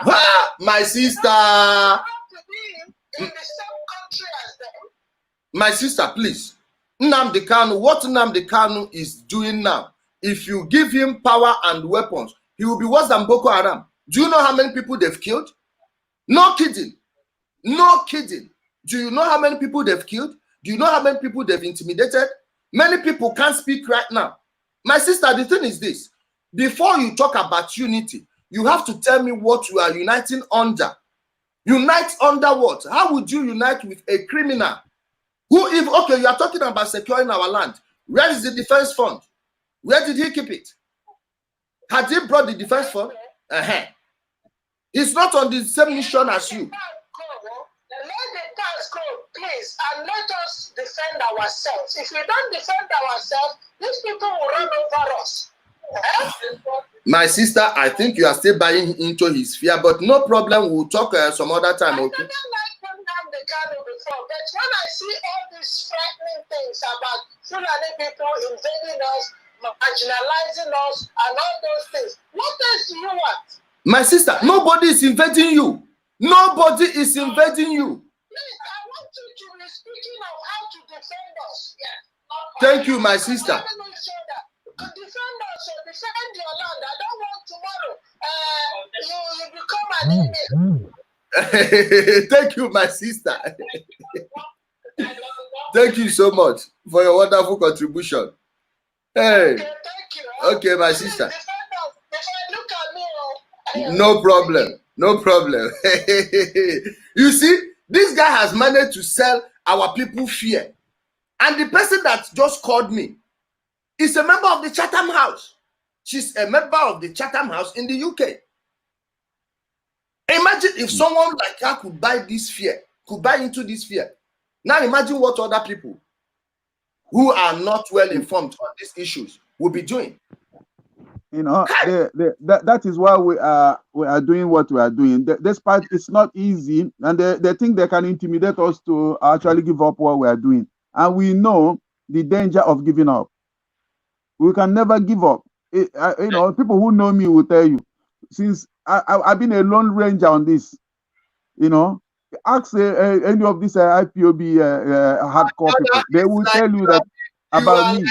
S6: Biafra.
S1: My sister.
S6: Have to be in the same country as them.
S1: My sister, please. Nnamdi Kanu, what Nnamdi Kanu is doing now, if you give him power and weapons, he will be worse than Boko Haram. Do you know how many people they've killed? No kidding. No kidding. Do you know how many people they've killed? Do you know how many people they've intimidated? Many people can't speak right now. My sister, the thing is this. Before you talk about unity, you have to tell me what you are uniting under. Unite under what? How would you unite with a criminal? Who, if, okay, you are talking about securing our land. Where is the defense fund? Where did he keep it? Had he brought the defense fund? He's not on the same mission as you.
S6: Let the task go, please, and let us defend ourselves. If we don't defend ourselves, these people will run over us.
S1: My sister, I think you are still buying into his fear, but no problem. We'll talk some other time, okay?
S6: I never liked the Kanu before, but when I see all these frightening things about Fulani people invading us, marginalizing us, and all those things, what else do you want?
S1: My sister, nobody is invading you. Nobody is invading you.
S6: Please, I want you to be speaking of how to defend us. Yeah.
S1: Thank you, my sister.
S6: To defend us or defend your land. I don't want tomorrow you become an enemy.
S1: Thank you, my sister. Thank you so much for your wonderful contribution. Hey.
S6: Okay, thank you.
S1: Okay, my sister.
S6: Defend us. If I look at me,
S1: no problem. No problem. You see, this guy has managed to sell our people fear. And the person that just called me is a member of the Chatham House. She's a member of the Chatham House in the UK. Imagine if someone like her could buy this fear, could buy into this fear. Now imagine what other people who are not well informed on these issues will be doing.
S2: You know, that is why we are doing what we are doing. Despite it's not easy, and they think they can intimidate us to actually give up what we are doing. And we know the danger of giving up. We can never give up. You know, people who know me will tell you, since I've been a lone ranger on this, you know, ask any of these IPOB hardcore people. They will tell you that about me.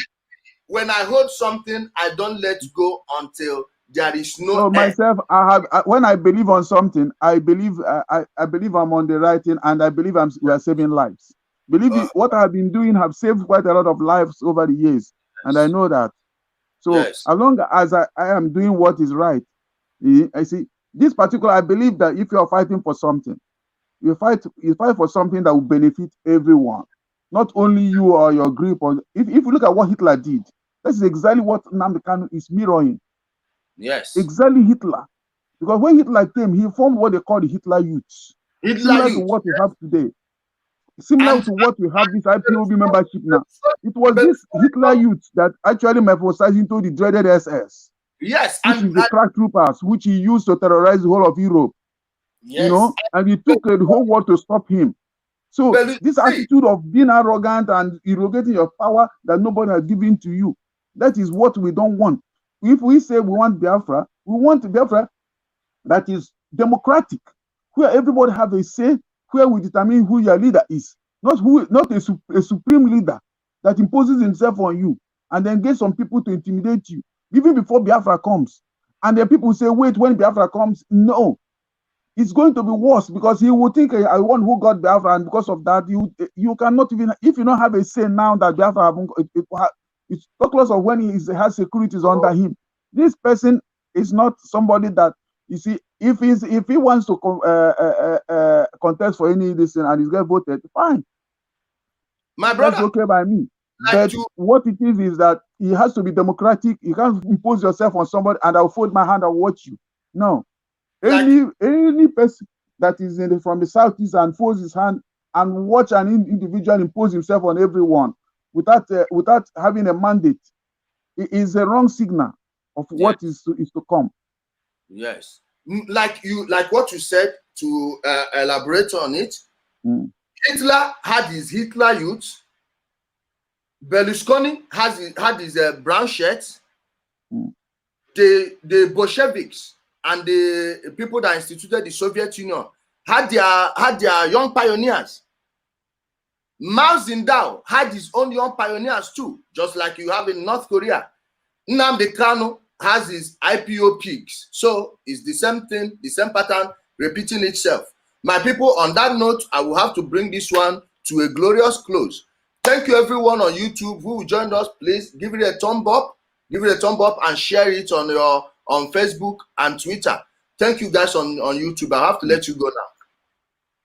S1: When I hold something, I don't let go until there is no.
S2: So myself, when I believe on something, I believe I'm on the right thing, and I believe we are saving lives. Believe me, what I've been doing have saved quite a lot of lives over the years, and I know that. So as long as I am doing what is right, I see This particular, I believe that if you are fighting for something, you fight for something that will benefit everyone, not only you or your group. Or if you look at what Hitler did, that's exactly what Nnamdi Kanu is mirroring.
S1: Yes.
S2: Exactly Hitler. Because when Hitler came, he formed what they call the Hitler Youth. Similar to what we have today. Similar to what we have this IPOB membership now. It was this Hitler Youth that actually metamorphosed into the dreaded SS.
S1: Yes.
S2: Which is the crack troopers, which he used to terrorize the whole of Europe.
S1: Yes.
S2: You know, and he took the whole world to stop him. So this attitude of being arrogant and irrogating your power that nobody has given to you, that is what we don't want. If we say we want Biafra, we want Biafra that is democratic, where everybody have a say, where we determine who your leader is, not a supreme leader that imposes himself on you and then get some people to intimidate you, even before Biafra comes. And then people say, wait, when Biafra comes, no. It's going to be worse because he will think I want who got Biafra, and because of that, you cannot even, if you don't have a say now that Biafra it's so close of when he has securities under him. This person is not somebody that, you see, if he wants to contest for any this and he's get voted, fine.
S1: My brother,
S2: that's okay by me. But what it is that he has to be democratic. You can't impose yourself on somebody and I'll fold my hand and watch you. No. Any person that is from the southeast and folds his hand and watch an individual impose himself on everyone without having a mandate, it is a wrong signal of what is to come.
S1: Yes, like what you said, to elaborate on it. Hitler had his Hitler Youth. Berlusconi had his brown shirts. The Bolsheviks and the people that instituted the Soviet Union had their young pioneers. Mao Zedong had his own young pioneers too, just like you have in North Korea. Nnamdi Kanu has his IPO pigs. So it's the same thing, the same pattern repeating itself. My people, on that note, I will have to bring this one to a glorious close. Thank you everyone on YouTube who joined us. Please give it a thumb up, and share it on Facebook and Twitter. Thank you guys on YouTube. I have to let you go now.